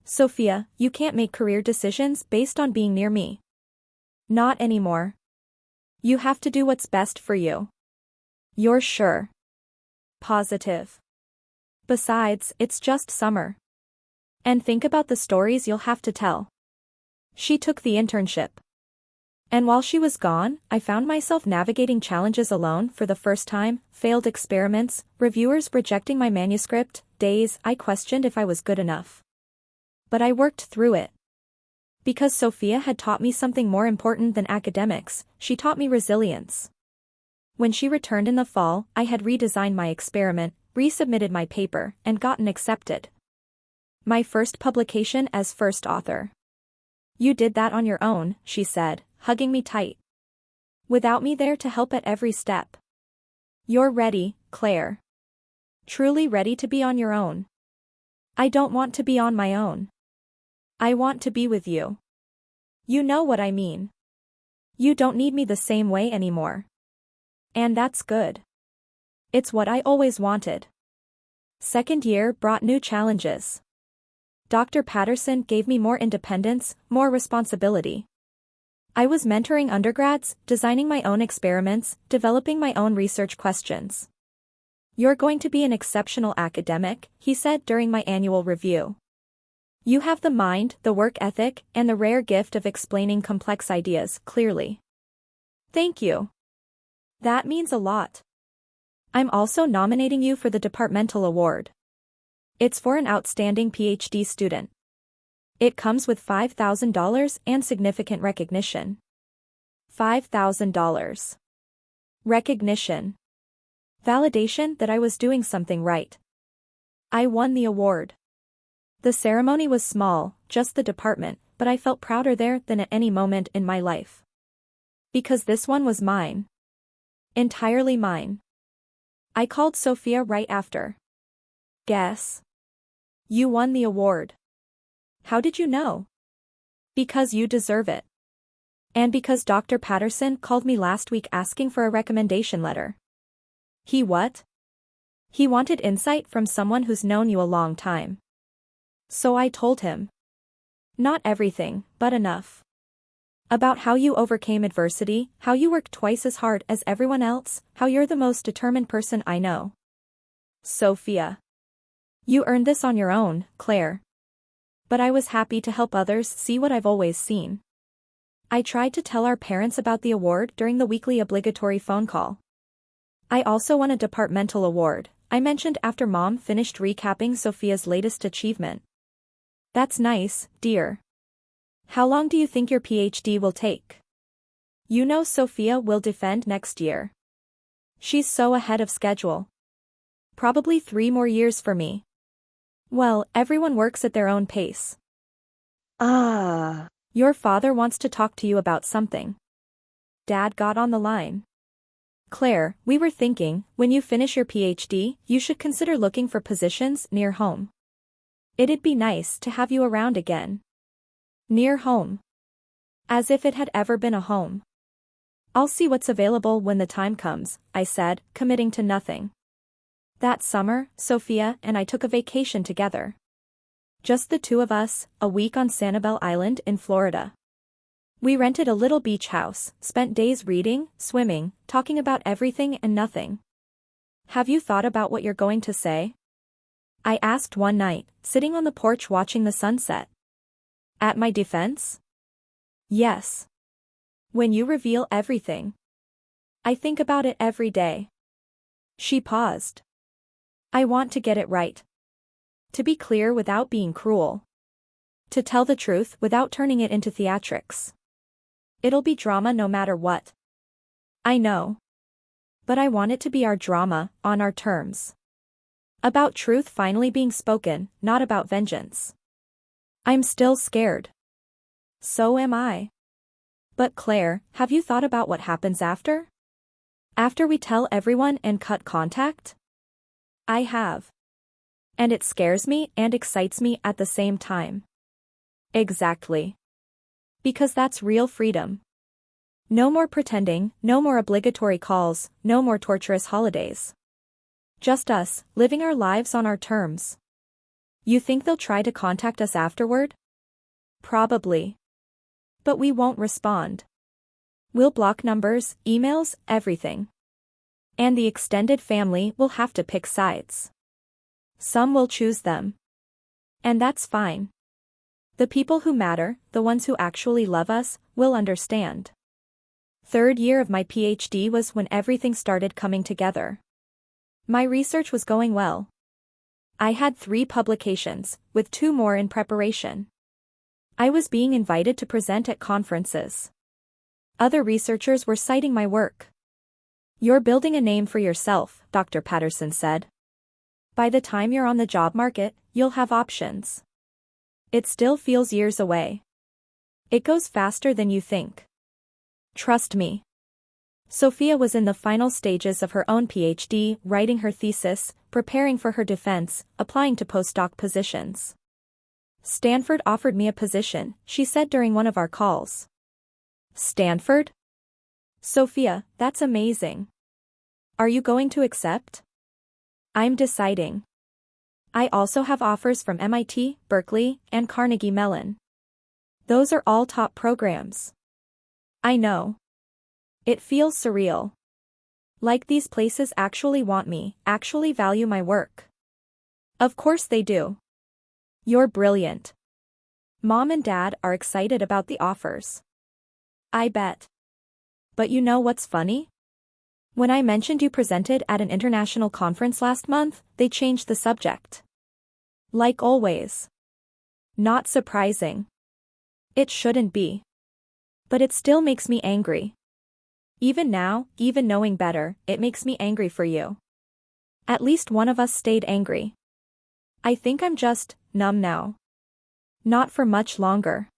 Sophia, you can't make career decisions based on being near me. Not anymore. You have to do what's best for you. You're sure? Positive. Besides, it's just summer. And think about the stories you'll have to tell. She took the internship. And while she was gone, I found myself navigating challenges alone for the first time, failed experiments, reviewers rejecting my manuscript, days I questioned if I was good enough. But I worked through it. Because Sophia had taught me something more important than academics, she taught me resilience. When she returned in the fall, I had redesigned my experiment, resubmitted my paper, and gotten accepted. My first publication as first author. You did that on your own, she said, hugging me tight. Without me there to help at every step. You're ready, Claire. Truly ready to be on your own. I don't want to be on my own. I want to be with you. You know what I mean. You don't need me the same way anymore. And that's good. It's what I always wanted. Second year brought new challenges. Dr. Patterson gave me more independence, more responsibility. I was mentoring undergrads, designing my own experiments, developing my own research questions. You're going to be an exceptional academic, he said during my annual review. You have the mind, the work ethic, and the rare gift of explaining complex ideas clearly. Thank you. That means a lot. I'm also nominating you for the departmental award. It's for an outstanding PhD student. It comes with $5,000 and significant recognition. $5,000. Recognition. Validation that I was doing something right. I won the award. The ceremony was small, just the department, but I felt prouder there than at any moment in my life. Because this one was mine. Entirely mine. I called Sophia right after. Guess. You won the award. How did you know? Because you deserve it. And because Dr. Patterson called me last week asking for a recommendation letter. He what? He wanted insight from someone who's known you a long time. So I told him. Not everything, but enough. About how you overcame adversity, how you worked twice as hard as everyone else, how you're the most determined person I know. Sophia. You earned this on your own, Claire. But I was happy to help others see what I've always seen. I tried to tell our parents about the award during the weekly obligatory phone call. I also won a departmental award, I mentioned after Mom finished recapping Sophia's latest achievement. That's nice, dear. How long do you think your PhD will take? You know Sophia will defend next year. She's so ahead of schedule. Probably 3 more years for me. Well, everyone works at their own pace. Your father wants to talk to you about something. Dad got on the line. Claire, we were thinking, when you finish your PhD, you should consider looking for positions near home. It'd be nice to have you around again. Near home. As if it had ever been a home. I'll see what's available when the time comes, I said, committing to nothing. That summer, Sophia and I took a vacation together. Just the two of us, a week on Sanibel Island in Florida. We rented a little beach house, spent days reading, swimming, talking about everything and nothing. Have you thought about what you're going to say? I asked one night, sitting on the porch watching the sunset. At my defense? Yes. When you reveal everything. I think about it every day. She paused. I want to get it right. To be clear without being cruel. To tell the truth without turning it into theatrics. It'll be drama no matter what. I know. But I want it to be our drama, on our terms. About truth finally being spoken, not about vengeance. I'm still scared. So am I. But Claire, have you thought about what happens after? After we tell everyone and cut contact? I have. And it scares me and excites me at the same time. Exactly. Because that's real freedom. No more pretending, no more obligatory calls, no more torturous holidays. Just us, living our lives on our terms. You think they'll try to contact us afterward? Probably. But we won't respond. We'll block numbers, emails, everything. And the extended family will have to pick sides. Some will choose them. And that's fine. The people who matter, the ones who actually love us, will understand. Third year of my PhD was when everything started coming together. My research was going well. I had 3 publications, with 2 more in preparation. I was being invited to present at conferences. Other researchers were citing my work. You're building a name for yourself, Dr. Patterson said. By the time you're on the job market, you'll have options. It still feels years away. It goes faster than you think. Trust me. Sophia was in the final stages of her own PhD, writing her thesis, preparing for her defense, applying to postdoc positions. Stanford offered me a position, she said during one of our calls. Stanford? Sophia, that's amazing. Are you going to accept? I'm deciding. I also have offers from MIT, Berkeley, and Carnegie Mellon. Those are all top programs. I know. It feels surreal. Like these places actually want me, actually value my work. Of course they do. You're brilliant. Mom and Dad are excited about the offers. I bet. But you know what's funny? When I mentioned you presented at an international conference last month, they changed the subject. Like always. Not surprising. It shouldn't be. But it still makes me angry. Even now, even knowing better, it makes me angry for you. At least one of us stayed angry. I think I'm just numb now. Not for much longer.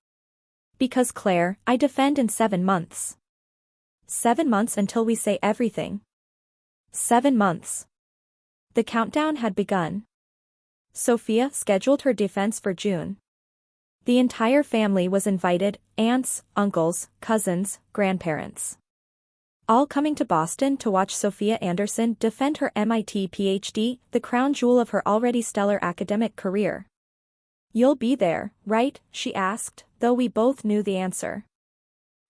Because Claire, I defend in 7 months. 7 months until we say everything. 7 months. The countdown had begun. Sophia scheduled her defense for June. The entire family was invited, aunts, uncles, cousins, grandparents. All coming to Boston to watch Sophia Anderson defend her MIT PhD, the crown jewel of her already stellar academic career. You'll be there, right? She asked, though we both knew the answer.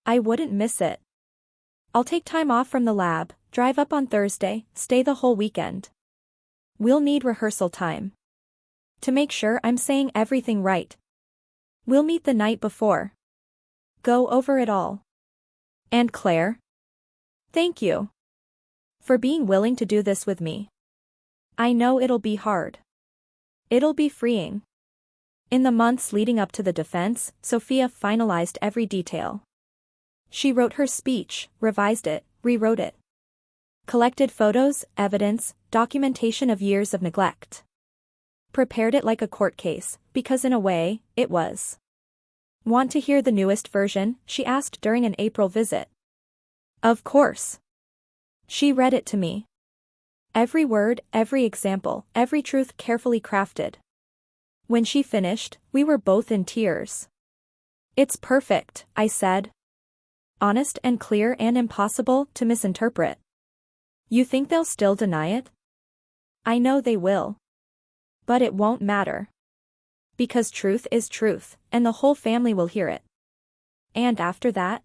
I wouldn't miss it. I'll take time off from the lab, drive up on Thursday, stay the whole weekend. We'll need rehearsal time. To make sure I'm saying everything right. We'll meet the night before. Go over it all. And Claire? Thank you. For being willing to do this with me. I know it'll be hard. It'll be freeing. In the months leading up to the defense, Sophia finalized every detail. She wrote her speech, revised it, rewrote it. Collected photos, evidence, documentation of years of neglect. Prepared it like a court case, because in a way, it was. Want to hear the newest version? She asked during an April visit. Of course. She read it to me. Every word, every example, every truth carefully crafted. When she finished, we were both in tears. It's perfect, I said. Honest and clear and impossible to misinterpret. You think they'll still deny it? I know they will. But it won't matter. Because truth is truth, and the whole family will hear it. And after that?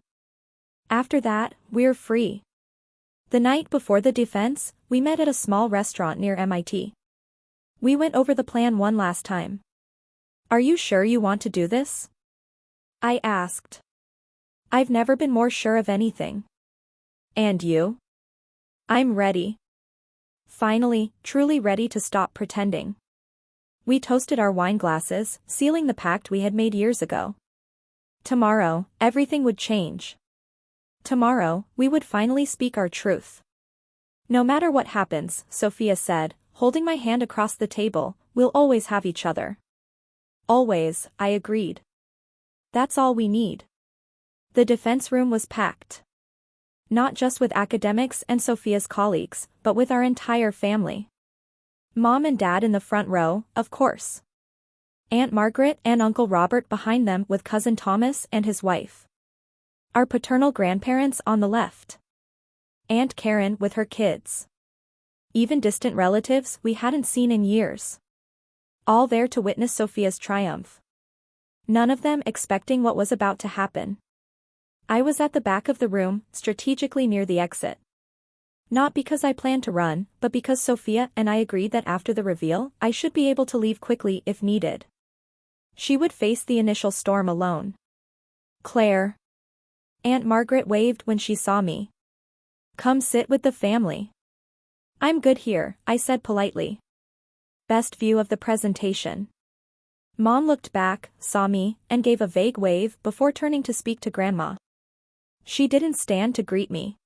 After that, we're free. The night before the defense, we met at a small restaurant near MIT. We went over the plan one last time. Are you sure you want to do this? I asked. I've never been more sure of anything. And you? I'm ready. Finally, truly ready to stop pretending. We toasted our wine glasses, sealing the pact we had made years ago. Tomorrow, everything would change. Tomorrow, we would finally speak our truth. No matter what happens, Sophia said, holding my hand across the table, we'll always have each other. Always, I agreed. That's all we need. The defense room was packed. Not just with academics and Sophia's colleagues, but with our entire family. Mom and Dad in the front row, of course. Aunt Margaret and Uncle Robert behind them with Cousin Thomas and his wife. Our paternal grandparents on the left. Aunt Karen with her kids. Even distant relatives we hadn't seen in years. All there to witness Sophia's triumph. None of them expecting what was about to happen. I was at the back of the room, strategically near the exit. Not because I planned to run, but because Sophia and I agreed that after the reveal, I should be able to leave quickly if needed. She would face the initial storm alone. Claire. Aunt Margaret waved when she saw me. Come sit with the family. I'm good here, I said politely. Best view of the presentation. Mom looked back, saw me, and gave a vague wave before turning to speak to Grandma. She didn't stand to greet me.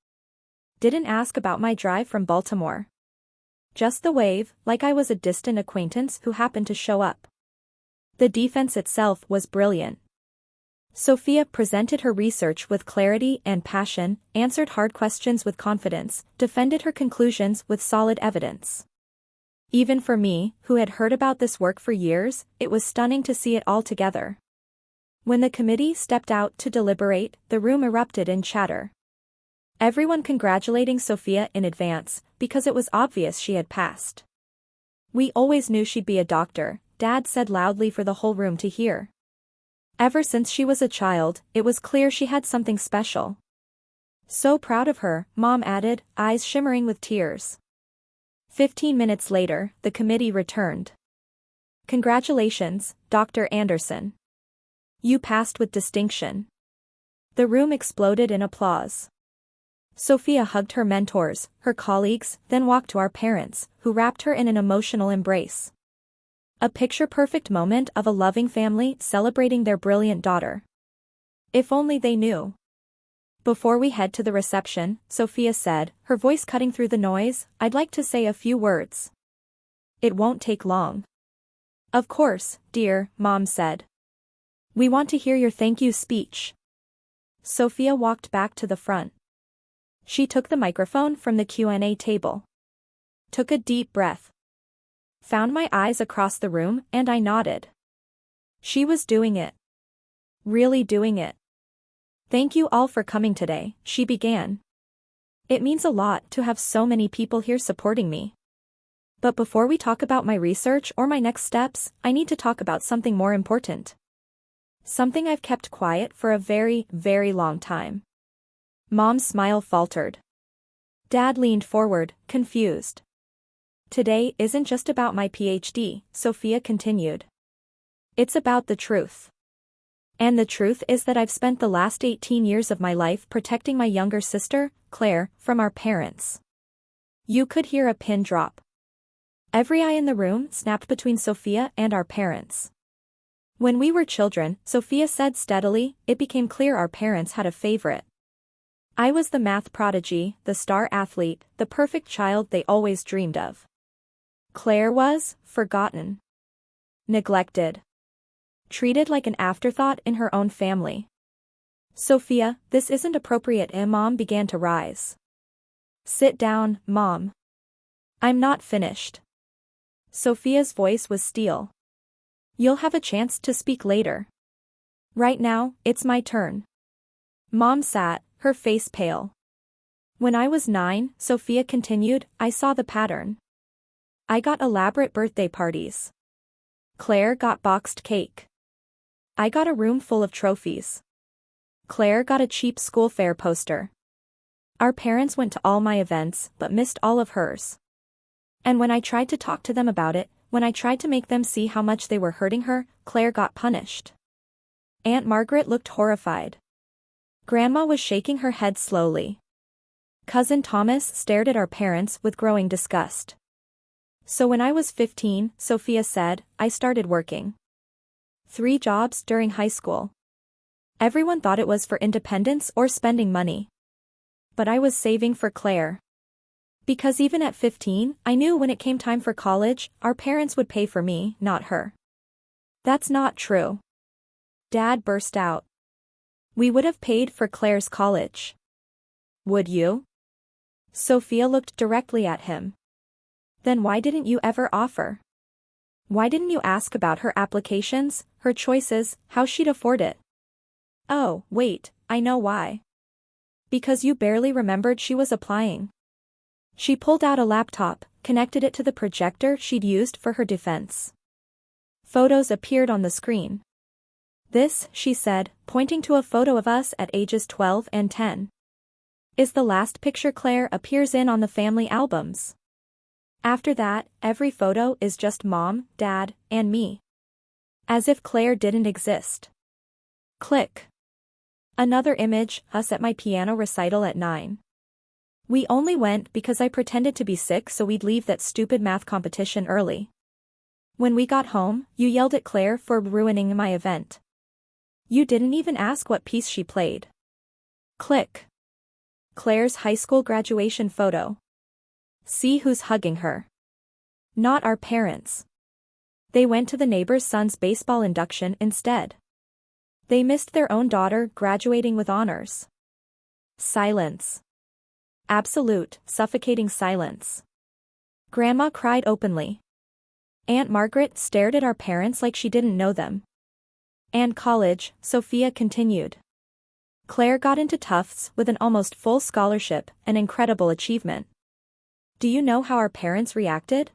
Didn't ask about my drive from Baltimore. Just the wave, like I was a distant acquaintance who happened to show up. The defense itself was brilliant. Sophia presented her research with clarity and passion, answered hard questions with confidence, defended her conclusions with solid evidence. Even for me, who had heard about this work for years, it was stunning to see it all together. When the committee stepped out to deliberate, the room erupted in chatter. Everyone congratulating Sophia in advance, because it was obvious she had passed. We always knew she'd be a doctor, Dad said loudly for the whole room to hear. Ever since she was a child, it was clear she had something special. So proud of her, Mom added, eyes shimmering with tears. 15 minutes later, the committee returned. Congratulations, Dr. Anderson. You passed with distinction. The room exploded in applause. Sophia hugged her mentors, her colleagues, then walked to our parents, who wrapped her in an emotional embrace. A picture-perfect moment of a loving family celebrating their brilliant daughter. If only they knew. Before we head to the reception, Sophia said, her voice cutting through the noise, I'd like to say a few words. It won't take long. Of course, dear, Mom said. We want to hear your thank you speech. Sophia walked back to the front. She took the microphone from the Q&A table. Took a deep breath. Found my eyes across the room and I nodded. She was doing it. Really doing it. Thank you all for coming today, she began. It means a lot to have so many people here supporting me. But before we talk about my research or my next steps, I need to talk about something more important. Something I've kept quiet for a very, very long time. Mom's smile faltered. Dad leaned forward, confused. Today isn't just about my PhD, Sophia continued. It's about the truth. And the truth is that I've spent the last 18 years of my life protecting my younger sister, Claire, from our parents. You could hear a pin drop. Every eye in the room snapped between Sophia and our parents. When we were children, Sophia said steadily, it became clear our parents had a favorite. I was the math prodigy, the star athlete, the perfect child they always dreamed of. Claire was forgotten. Neglected. Treated like an afterthought in her own family. Sophia, this isn't appropriate. Mom began to rise. Sit down, Mom. I'm not finished. Sophia's voice was steel. You'll have a chance to speak later. Right now, it's my turn. Mom sat, her face pale. When I was 9, Sophia continued, I saw the pattern. I got elaborate birthday parties. Claire got boxed cake. I got a room full of trophies. Claire got a cheap school fair poster. Our parents went to all my events, but missed all of hers. And when I tried to talk to them about it, when I tried to make them see how much they were hurting her, Claire got punished. Aunt Margaret looked horrified. Grandma was shaking her head slowly. Cousin Thomas stared at our parents with growing disgust. So when I was 15, Sophia said, I started working. 3 jobs during high school. Everyone thought it was for independence or spending money. But I was saving for Claire. Because even at 15, I knew when it came time for college, our parents would pay for me, not her. That's not true. Dad burst out. We would have paid for Claire's college. Would you? Sophia looked directly at him. Then why didn't you ever offer? Why didn't you ask about her applications, her choices, how she'd afford it? Oh, wait, I know why. Because you barely remembered she was applying. She pulled out a laptop, connected it to the projector she'd used for her defense. Photos appeared on the screen. This, she said, pointing to a photo of us at ages 12 and 10. Is the last picture Claire appears in on the family albums. After that, every photo is just Mom, Dad, and me. As if Claire didn't exist. Click. Another image, us at my piano recital at 9. We only went because I pretended to be sick so we'd leave that stupid math competition early. When we got home, you yelled at Claire for ruining my event. You didn't even ask what piece she played. Click. Claire's high school graduation photo. See who's hugging her. Not our parents. They went to the neighbor's son's baseball induction instead. They missed their own daughter graduating with honors. Silence. Absolute, suffocating silence. Grandma cried openly. Aunt Margaret stared at our parents like she didn't know them. And college, Sophia continued. Claire got into Tufts with an almost full scholarship, an incredible achievement. Do you know how our parents reacted?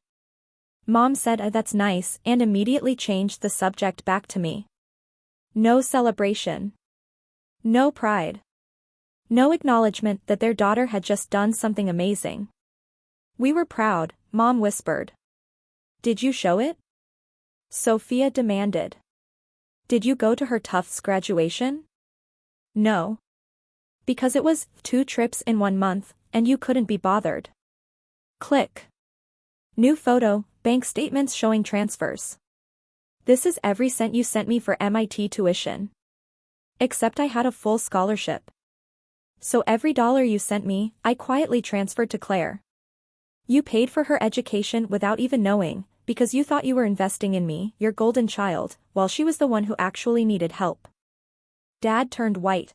Mom said, "That's nice," and immediately changed the subject back to me. No celebration. No pride. No acknowledgement that their daughter had just done something amazing. We were proud, Mom whispered. Did you show it? Sophia demanded. Did you go to her Tufts graduation? No. Because it was 2 trips in 1 month, and you couldn't be bothered. Click. New photo, bank statements showing transfers. This is every cent you sent me for MIT tuition. Except I had a full scholarship. So every dollar you sent me, I quietly transferred to Claire. You paid for her education without even knowing, because you thought you were investing in me, your golden child, while she was the one who actually needed help. Dad turned white.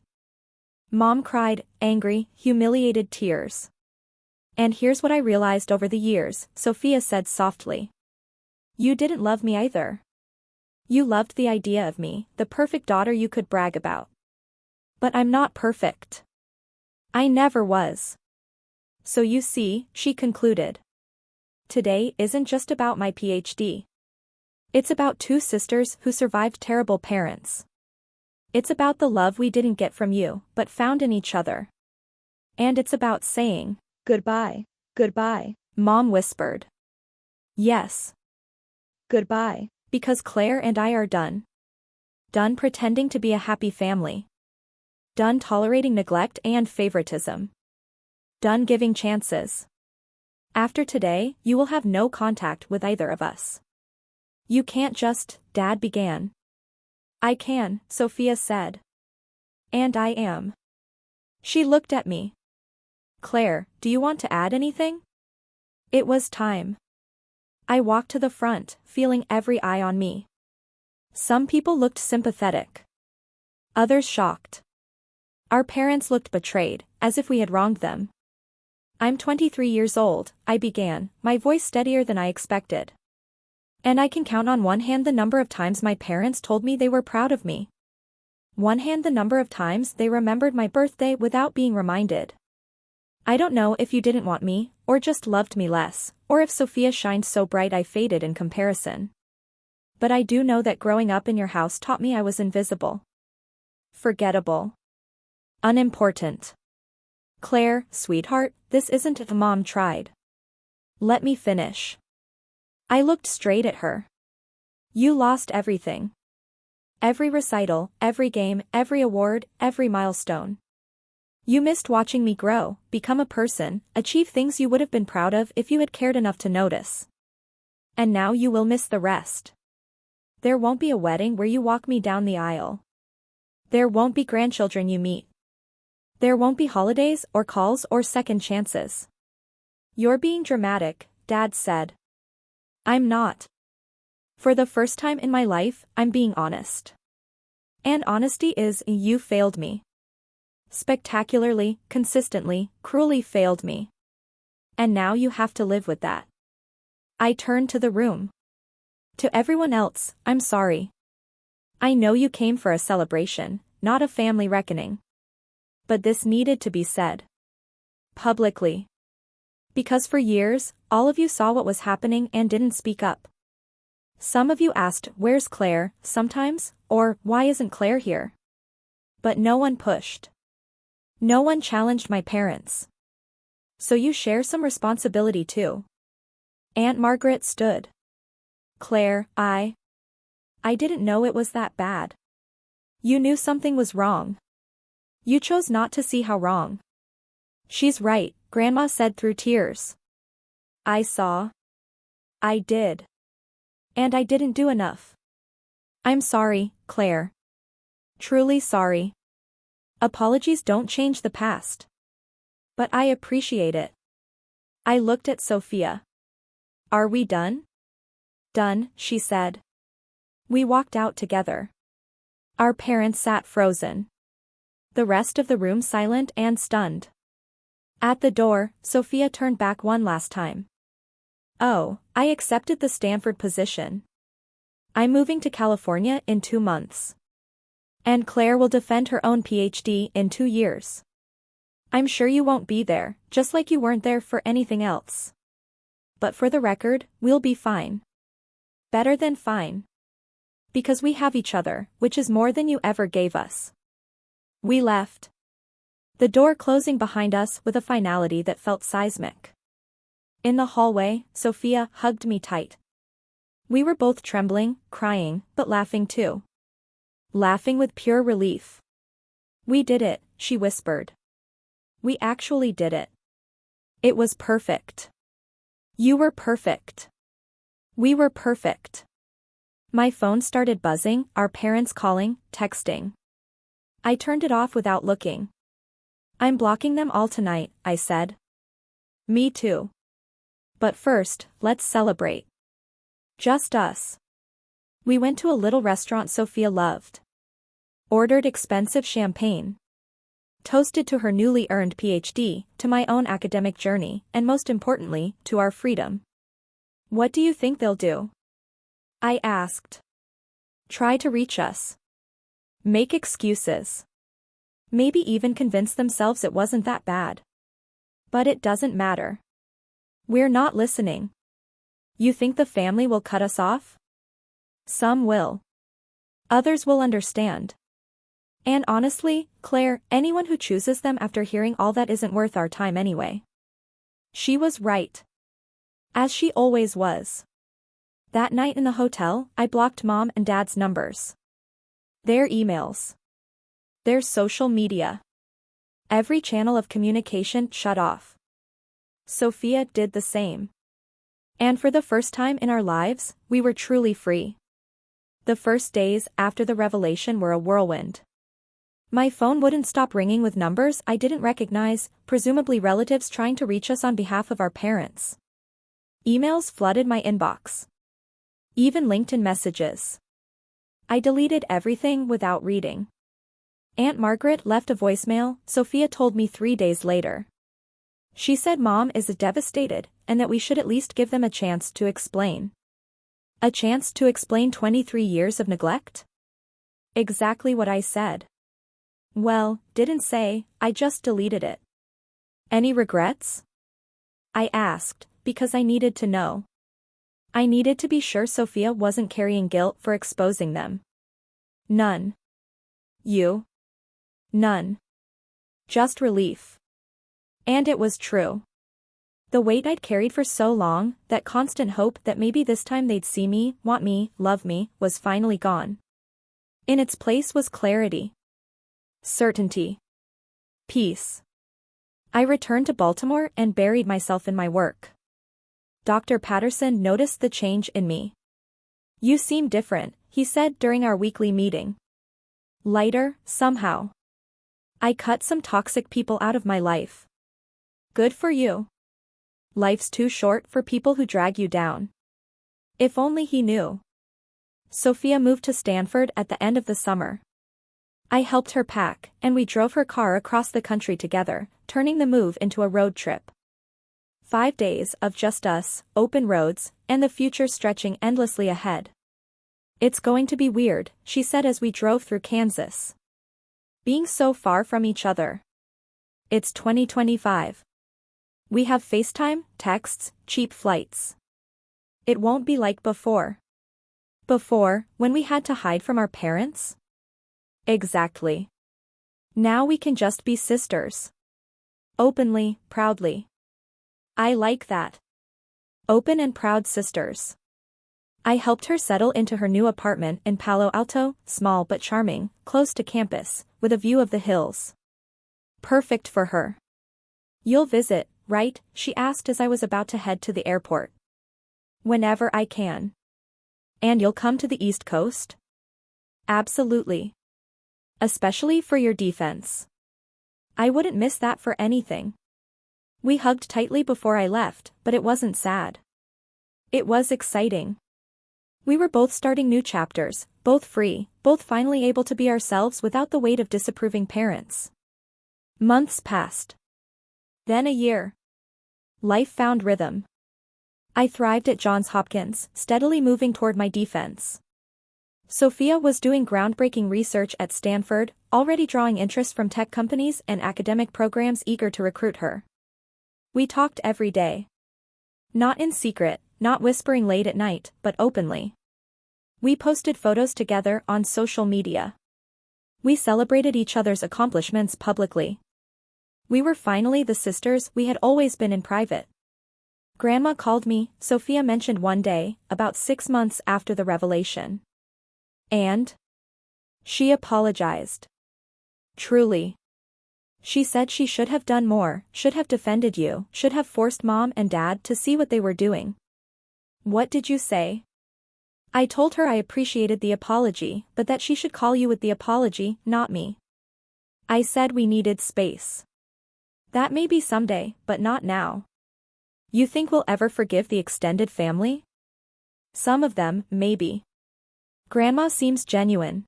Mom cried, angry, humiliated tears. And here's what I realized over the years, Sophia said softly. You didn't love me either. You loved the idea of me, the perfect daughter you could brag about. But I'm not perfect. I never was. So you see, she concluded. Today isn't just about my PhD. It's about 2 sisters who survived terrible parents. It's about the love we didn't get from you, but found in each other. And it's about saying, goodbye, goodbye, Mom whispered. Yes. Goodbye, because Claire and I are done. Done pretending to be a happy family. Done tolerating neglect and favoritism. Done giving chances. After today, you will have no contact with either of us. You can't just, Dad began. I can, Sophia said. And I am. She looked at me. Claire, do you want to add anything? It was time. I walked to the front, feeling every eye on me. Some people looked sympathetic. Others shocked. Our parents looked betrayed, as if we had wronged them. I'm 23 years old, I began, my voice steadier than I expected. And I can count on one hand the number of times my parents told me they were proud of me. One hand the number of times they remembered my birthday without being reminded. I don't know if you didn't want me, or just loved me less, or if Sophia shined so bright I faded in comparison. But I do know that growing up in your house taught me I was invisible. Forgettable. Unimportant. Claire, sweetheart, this isn't if Mom tried. Let me finish. I looked straight at her. You lost everything. Every recital, every game, every award, every milestone. You missed watching me grow, become a person, achieve things you would have been proud of if you had cared enough to notice. And now you will miss the rest. There won't be a wedding where you walk me down the aisle. There won't be grandchildren you meet. There won't be holidays or calls or second chances. You're being dramatic, Dad said. I'm not. For the first time in my life, I'm being honest. And honesty is, you failed me. Spectacularly, consistently, cruelly failed me. And now you have to live with that. I turned to the room. To everyone else, I'm sorry. I know you came for a celebration, not a family reckoning. But this needed to be said. Publicly. Because for years, all of you saw what was happening and didn't speak up. Some of you asked, "Where's Claire?" sometimes, or "Why isn't Claire here?" But no one pushed. No one challenged my parents. So you share some responsibility too. Aunt Margaret stood. Claire, I didn't know it was that bad. You knew something was wrong. You chose not to see how wrong. She's right, Grandma said through tears. I saw. I did. And I didn't do enough. I'm sorry, Claire. Truly sorry. Apologies don't change the past. But I appreciate it. I looked at Sophia. Are we done? Done, she said. We walked out together. Our parents sat frozen. The rest of the room silent and stunned. At the door, Sophia turned back one last time. Oh, I accepted the Stanford position. I'm moving to California in 2 months. And Claire will defend her own PhD in 2 years. I'm sure you won't be there, just like you weren't there for anything else. But for the record, we'll be fine. Better than fine. Because we have each other, which is more than you ever gave us. We left. The door closing behind us with a finality that felt seismic. In the hallway, Sophia hugged me tight. We were both trembling, crying, but laughing too. Laughing with pure relief. We did it, she whispered. We actually did it. It was perfect. You were perfect. We were perfect. My phone started buzzing, our parents calling, texting. I turned it off without looking. I'm blocking them all tonight, I said. Me too. But first, let's celebrate. Just us. We went to a little restaurant Sophia loved. Ordered expensive champagne. Toasted to her newly earned PhD, to my own academic journey, and most importantly, to our freedom. What do you think they'll do? I asked. Try to reach us. Make excuses. Maybe even convince themselves it wasn't that bad. But it doesn't matter. We're not listening. You think the family will cut us off? Some will. Others will understand. And honestly, Claire, anyone who chooses them after hearing all that isn't worth our time anyway. She was right. As she always was. That night in the hotel, I blocked Mom and Dad's numbers. Their emails. Their social media. Every channel of communication shut off. Sophia did the same. And for the first time in our lives, we were truly free. The first days after the revelation were a whirlwind. My phone wouldn't stop ringing with numbers I didn't recognize, presumably relatives trying to reach us on behalf of our parents. Emails flooded my inbox. Even LinkedIn messages. I deleted everything without reading. Aunt Margaret left a voicemail, Sophia told me 3 days later. She said Mom is devastated, and that we should at least give them a chance to explain. A chance to explain 23 years of neglect? Exactly what I said. Well, didn't say, I just deleted it. Any regrets? I asked, because I needed to know. I needed to be sure Sophia wasn't carrying guilt for exposing them. None. You? None. Just relief. And it was true. The weight I'd carried for so long, that constant hope that maybe this time they'd see me, want me, love me, was finally gone. In its place was clarity. Certainty. Peace. I returned to Baltimore and buried myself in my work. Dr. Patterson noticed the change in me. You seem different, he said during our weekly meeting. Lighter, somehow. I cut some toxic people out of my life. Good for you. Life's too short for people who drag you down. If only he knew. Sophia moved to Stanford at the end of the summer. I helped her pack, and we drove her car across the country together, turning the move into a road trip. 5 days of just us, open roads, and the future stretching endlessly ahead. It's going to be weird, she said as we drove through Kansas. Being so far from each other. It's 2025. We have FaceTime, texts, cheap flights. It won't be like before. Before, when we had to hide from our parents? Exactly. Now we can just be sisters. Openly, proudly. I like that. Open and proud sisters. I helped her settle into her new apartment in Palo Alto, small but charming, close to campus, with a view of the hills. Perfect for her. You'll visit, right? She asked as I was about to head to the airport. Whenever I can. And you'll come to the East Coast? Absolutely. Especially for your defense. I wouldn't miss that for anything. We hugged tightly before I left, but it wasn't sad. It was exciting. We were both starting new chapters, both free, both finally able to be ourselves without the weight of disapproving parents. Months passed. Then a year. Life found rhythm. I thrived at Johns Hopkins, steadily moving toward my defense. Sophia was doing groundbreaking research at Stanford, already drawing interest from tech companies and academic programs eager to recruit her. We talked every day. Not in secret, not whispering late at night, but openly. We posted photos together on social media. We celebrated each other's accomplishments publicly. We were finally the sisters we had always been in private. Grandma called me, Sophia mentioned one day, about 6 months after the revelation. And? She apologized. Truly. She said she should have done more, should have defended you, should have forced Mom and Dad to see what they were doing. What did you say? I told her I appreciated the apology, but that she should call you with the apology, not me. I said we needed space. That may be someday, but not now. You think we'll ever forgive the extended family? Some of them, maybe. Grandma seems genuine.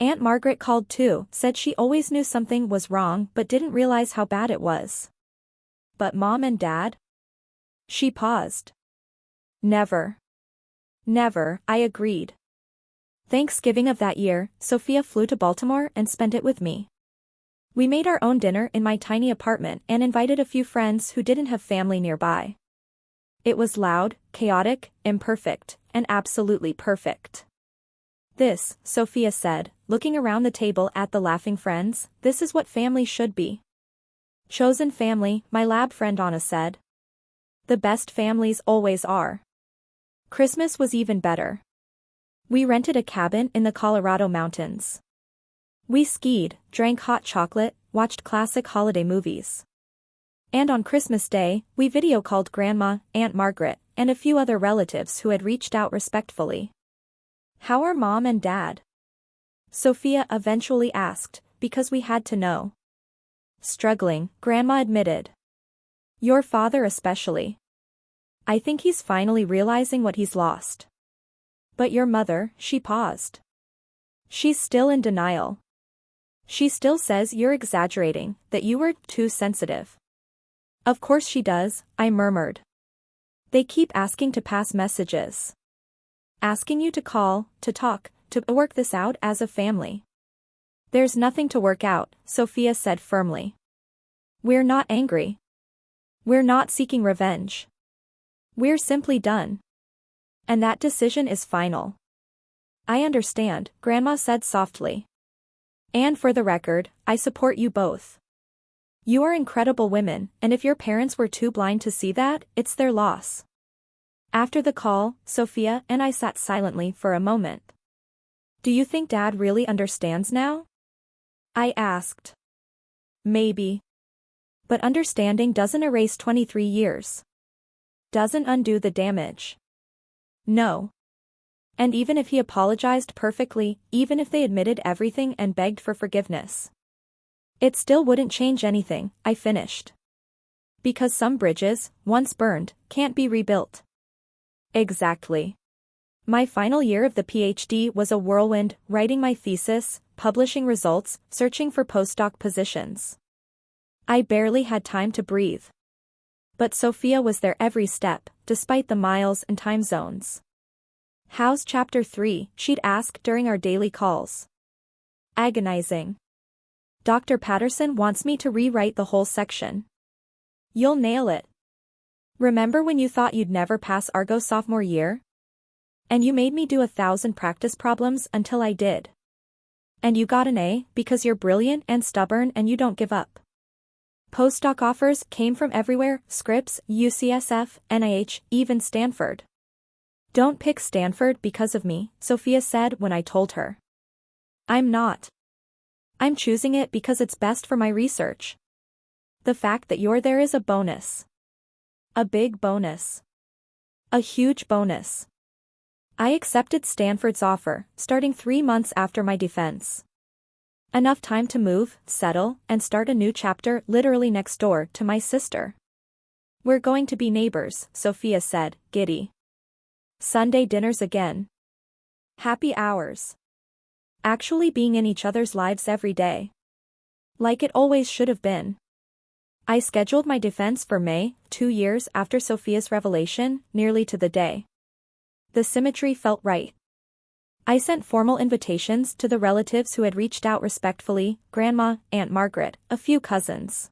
Aunt Margaret called too, said she always knew something was wrong but didn't realize how bad it was. But Mom and Dad? She paused. Never. Never, I agreed. Thanksgiving of that year, Sophia flew to Baltimore and spent it with me. We made our own dinner in my tiny apartment and invited a few friends who didn't have family nearby. It was loud, chaotic, imperfect, and absolutely perfect. This, Sophia said, looking around the table at the laughing friends, this is what family should be. Chosen family, my lab friend Anna said. The best families always are. Christmas was even better. We rented a cabin in the Colorado mountains. We skied, drank hot chocolate, watched classic holiday movies. And on Christmas Day, we video called Grandma, Aunt Margaret, and a few other relatives who had reached out respectfully. How are Mom and Dad? Sophia eventually asked, because we had to know. Struggling, Grandma admitted. Your father especially. I think he's finally realizing what he's lost. But your mother, she paused. She's still in denial. She still says you're exaggerating, that you were too sensitive. Of course she does, I murmured. They keep asking to pass messages. Asking you to call, to talk, to work this out as a family. There's nothing to work out, Sophia said firmly. We're not angry. We're not seeking revenge. We're simply done. And that decision is final. I understand, Grandma said softly. And for the record, I support you both. You are incredible women, and if your parents were too blind to see that, it's their loss. After the call, Sophia and I sat silently for a moment. Do you think Dad really understands now? I asked. Maybe. But understanding doesn't erase 23 years. Doesn't undo the damage. No. And even if he apologized perfectly, even if they admitted everything and begged for forgiveness, it still wouldn't change anything, I finished. Because some bridges, once burned, can't be rebuilt. Exactly. My final year of the PhD was a whirlwind, writing my thesis, publishing results, searching for postdoc positions. I barely had time to breathe. But Sophia was there every step, despite the miles and time zones. How's chapter 3? She'd ask during our daily calls. Agonizing. Dr. Patterson wants me to rewrite the whole section. You'll nail it. Remember when you thought you'd never pass Argo sophomore year? And you made me do 1,000 practice problems until I did. And you got an A because you're brilliant and stubborn and you don't give up. Postdoc offers came from everywhere, Scripps, UCSF, NIH, even Stanford. Don't pick Stanford because of me, Sophia said when I told her. I'm not. I'm choosing it because it's best for my research. The fact that you're there is a bonus. A big bonus. A huge bonus. I accepted Stanford's offer, starting 3 months after my defense. Enough time to move, settle, and start a new chapter literally next door to my sister. We're going to be neighbors, Sophia said, giddy. Sunday dinners again. Happy hours. Actually being in each other's lives every day. Like it always should have been. I scheduled my defense for May, 2 years after Sophia's revelation, nearly to the day. The symmetry felt right. I sent formal invitations to the relatives who had reached out respectfully, Grandma, Aunt Margaret, a few cousins.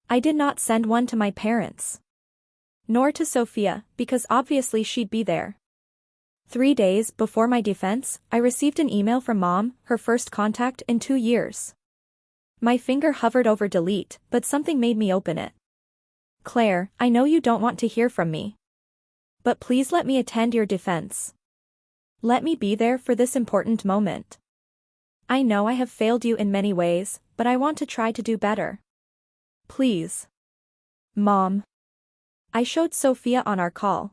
I did not send one to my parents. Nor to Sophia, because obviously she'd be there. 3 days before my defense, I received an email from Mom, her first contact in 2 years. My finger hovered over delete, but something made me open it. Claire, I know you don't want to hear from me. But please let me attend your defense. Let me be there for this important moment. I know I have failed you in many ways, but I want to try to do better. Please. Mom. I showed Sophia on our call.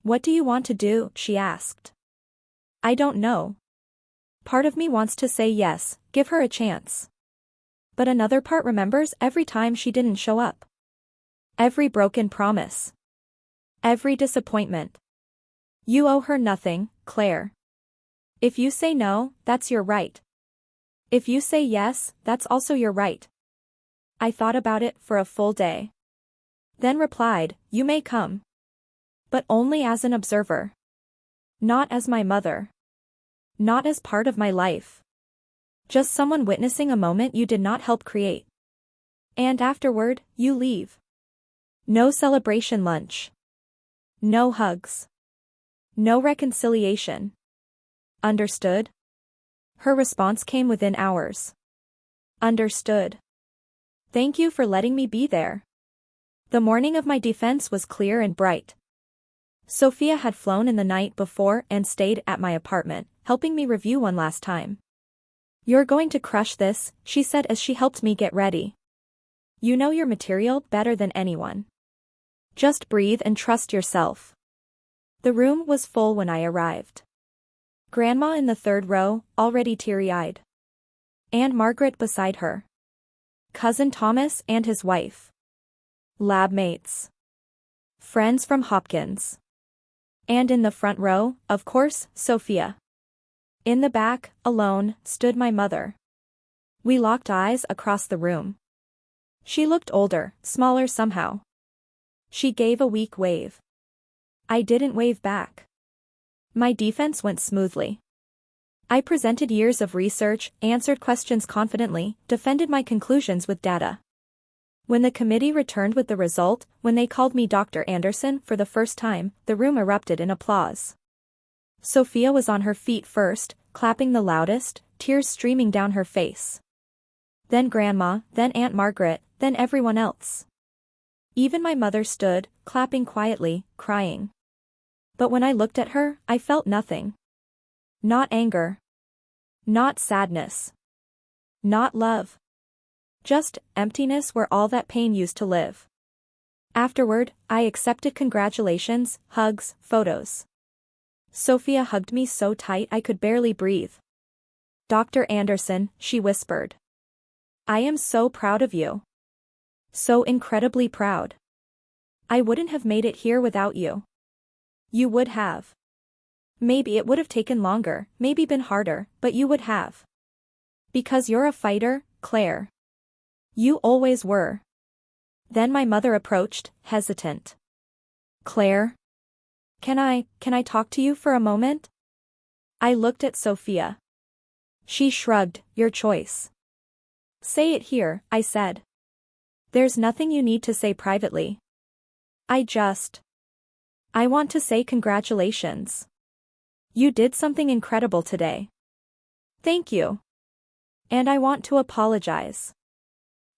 What do you want to do? She asked. I don't know. Part of me wants to say yes, give her a chance. But another part remembers every time she didn't show up. Every broken promise. Every disappointment. You owe her nothing, Claire. If you say no, that's your right. If you say yes, that's also your right. I thought about it for a full day. Then replied, you may come. But only as an observer. Not as my mother. Not as part of my life. Just someone witnessing a moment you did not help create. And afterward, you leave. No celebration lunch. No hugs. No reconciliation. Understood? Her response came within hours. Understood. Thank you for letting me be there. The morning of my defense was clear and bright. Sophia had flown in the night before and stayed at my apartment, helping me review one last time. You're going to crush this, she said as she helped me get ready. You know your material better than anyone. Just breathe and trust yourself. The room was full when I arrived. Grandma in the 3rd row, already teary-eyed. Aunt Margaret beside her. Cousin Thomas and his wife. Lab mates. Friends from Hopkins. And in the front row, of course, Sophia. In the back, alone, stood my mother. We locked eyes across the room. She looked older, smaller somehow. She gave a weak wave. I didn't wave back. My defense went smoothly. I presented years of research, answered questions confidently, defended my conclusions with data. When the committee returned with the result, when they called me Dr. Anderson for the first time, the room erupted in applause. Sophia was on her feet first, clapping the loudest, tears streaming down her face. Then Grandma, then Aunt Margaret, then everyone else. Even my mother stood, clapping quietly, crying. But when I looked at her, I felt nothing. Not anger. Not sadness. Not love. Just emptiness where all that pain used to live. Afterward, I accepted congratulations, hugs, photos. Sophia hugged me so tight I could barely breathe. Dr. Anderson, she whispered. I am so proud of you. So incredibly proud. I wouldn't have made it here without you. You would have. Maybe it would have taken longer, maybe been harder, but you would have. Because you're a fighter, Claire. You always were. Then my mother approached, hesitant. Claire? Can I talk to you for a moment? I looked at Sophia. She shrugged, your choice. Say it here, I said. There's nothing you need to say privately. I want to say congratulations. You did something incredible today. Thank you. And I want to apologize.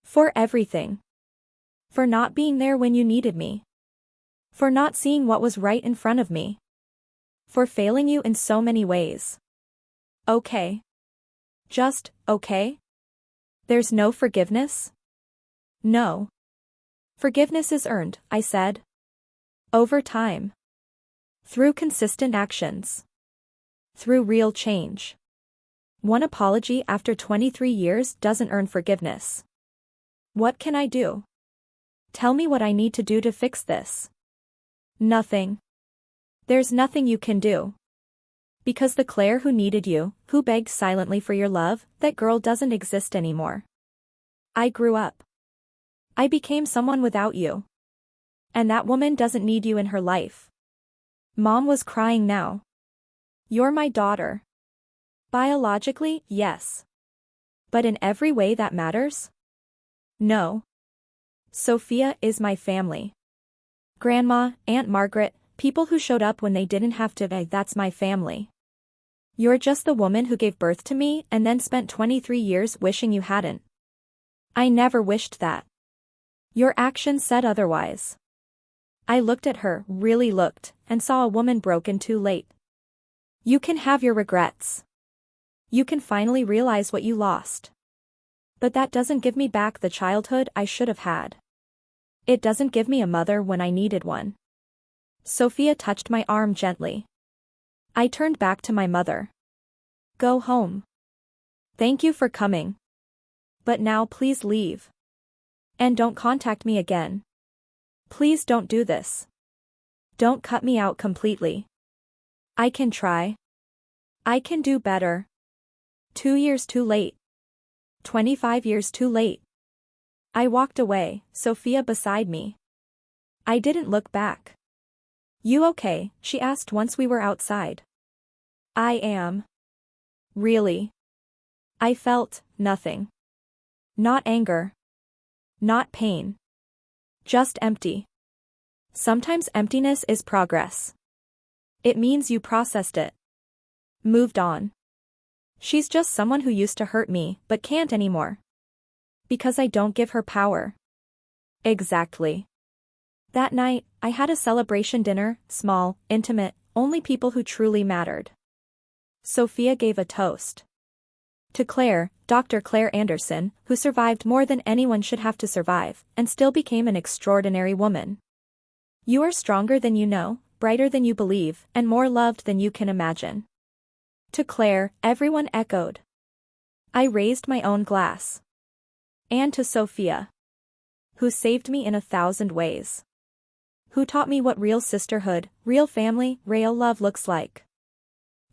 For everything. For not being there when you needed me. For not seeing what was right in front of me. For failing you in so many ways. Okay. Just, okay? There's no forgiveness? No. Forgiveness is earned, I said. Over time. Through consistent actions. Through real change. One apology after 23 years doesn't earn forgiveness. What can I do? Tell me what I need to do to fix this. Nothing. There's nothing you can do. Because the Claire who needed you, who begged silently for your love, that girl doesn't exist anymore. I grew up. I became someone without you. And that woman doesn't need you in her life. Mom was crying now. You're my daughter. Biologically, yes. But in every way that matters? No. Sophia is my family. Grandma, Aunt Margaret, people who showed up when they didn't have to beg, that's my family. You're just the woman who gave birth to me and then spent 23 years wishing you hadn't. I never wished that. Your actions said otherwise. I looked at her, really looked, and saw a woman broken too late. You can have your regrets. You can finally realize what you lost. But that doesn't give me back the childhood I should have had. It doesn't give me a mother when I needed one. Sophia touched my arm gently. I turned back to my mother. Go home. Thank you for coming. But now please leave. And don't contact me again. Please don't do this. Don't cut me out completely. I can try. I can do better. 2 years too late. 25 years too late. I walked away, Sophia beside me. I didn't look back. You okay? She asked once we were outside. I am. Really? I felt nothing. Not anger. Not pain. Just empty. Sometimes emptiness is progress. It means you processed it. Moved on. She's just someone who used to hurt me, but can't anymore. Because I don't give her power. Exactly. That night, I had a celebration dinner, small, intimate, only people who truly mattered. Sophia gave a toast. To Claire, Dr.Anderson, who survived more than anyone should have to survive, and still became an extraordinary woman. You are stronger than you know, brighter than you believe, and more loved than you can imagine. To Claire, everyone echoed. I raised my own glass. And to Sophia. Who saved me in 1,000 ways. Who taught me what real sisterhood, real family, real love looks like.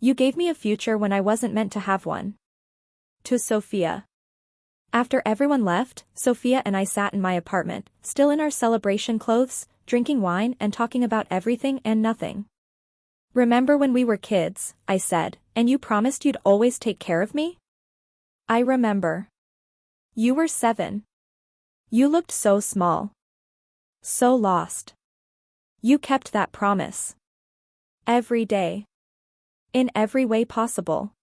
You gave me a future when I wasn't meant to have one. To Sophia. After everyone left, Sophia and I sat in my apartment, still in our celebration clothes, drinking wine and talking about everything and nothing. Remember when we were kids, I said, and you promised you'd always take care of me? I remember. You were 7. You looked so small. So lost. You kept that promise. Every day. In every way possible.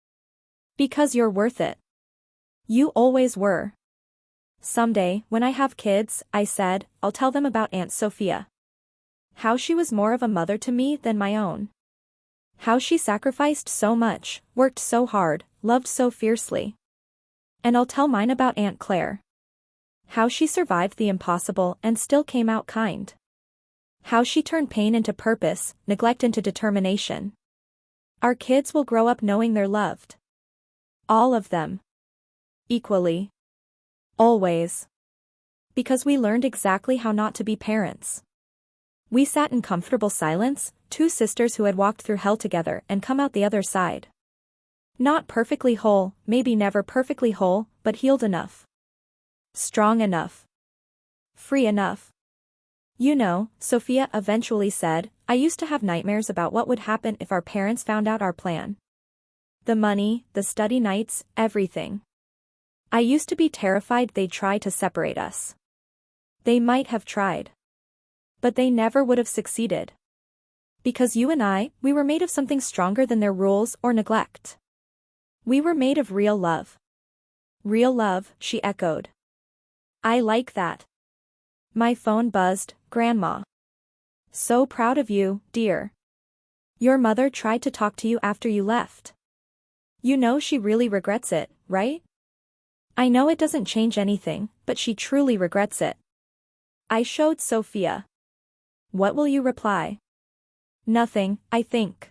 Because you're worth it. You always were. Someday, when I have kids, I said, I'll tell them about Aunt Sophia. How she was more of a mother to me than my own. How she sacrificed so much, worked so hard, loved so fiercely. And I'll tell mine about Aunt Claire. How she survived the impossible and still came out kind. How she turned pain into purpose, neglect into determination. Our kids will grow up knowing they're loved. All of them. Equally. Always. Because we learned exactly how not to be parents. We sat in comfortable silence, 2 sisters who had walked through hell together and come out the other side. Not perfectly whole, maybe never perfectly whole, but healed enough. Strong enough. Free enough. You know, Sophia eventually said, I used to have nightmares about what would happen if our parents found out our plan. The money, the study nights, everything. I used to be terrified they'd try to separate us. They might have tried. But they never would have succeeded. Because you and we were made of something stronger than their rules or neglect. We were made of real love. Real love, she echoed. I like that. My phone buzzed, Grandma. So proud of you, dear. Your mother tried to talk to you after you left. You know she really regrets it, right? I know it doesn't change anything, but she truly regrets it. I showed Sophia. What will you reply? Nothing, I think.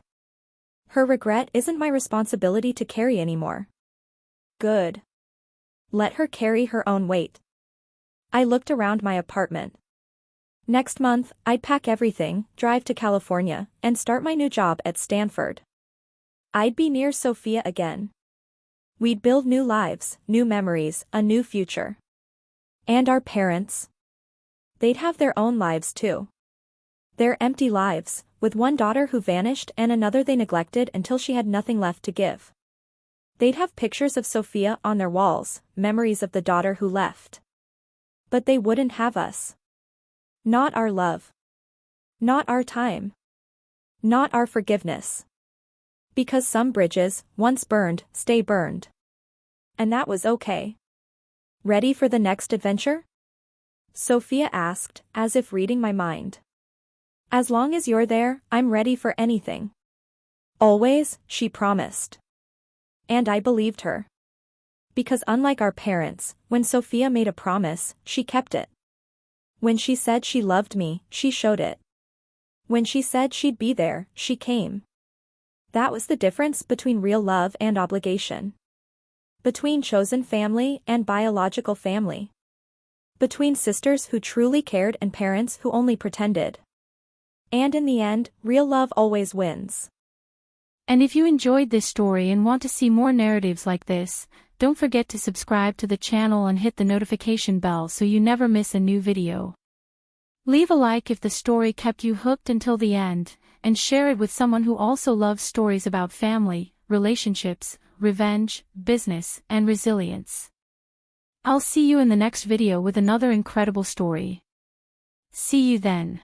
Her regret isn't my responsibility to carry anymore. Good. Let her carry her own weight. I looked around my apartment. Next month, I'd pack everything, drive to California, and start my new job at Stanford. I'd be near Sophia again. We'd build new lives, new memories, a new future. And our parents? They'd have their own lives too. Their empty lives, with one daughter who vanished and another they neglected until she had nothing left to give. They'd have pictures of Sophia on their walls, memories of the daughter who left. But they wouldn't have us. Not our love. Not our time. Not our forgiveness. Because some bridges, once burned, stay burned. And that was okay. Ready for the next adventure? Sophia asked, as if reading my mind. As long as you're there, I'm ready for anything. Always, she promised. And I believed her. Because unlike our parents, when Sophia made a promise, she kept it. When she said she loved me, she showed it. When she said she'd be there, she came. That was the difference between real love and obligation. Between chosen family and biological family. Between sisters who truly cared and parents who only pretended. And in the end, real love always wins. And if you enjoyed this story and want to see more narratives like this, don't forget to subscribe to the channel and hit the notification bell so you never miss a new video. Leave a like if the story kept you hooked until the end, and share it with someone who also loves stories about family, relationships, revenge, business, and resilience. I'll see you in the next video with another incredible story. See you then.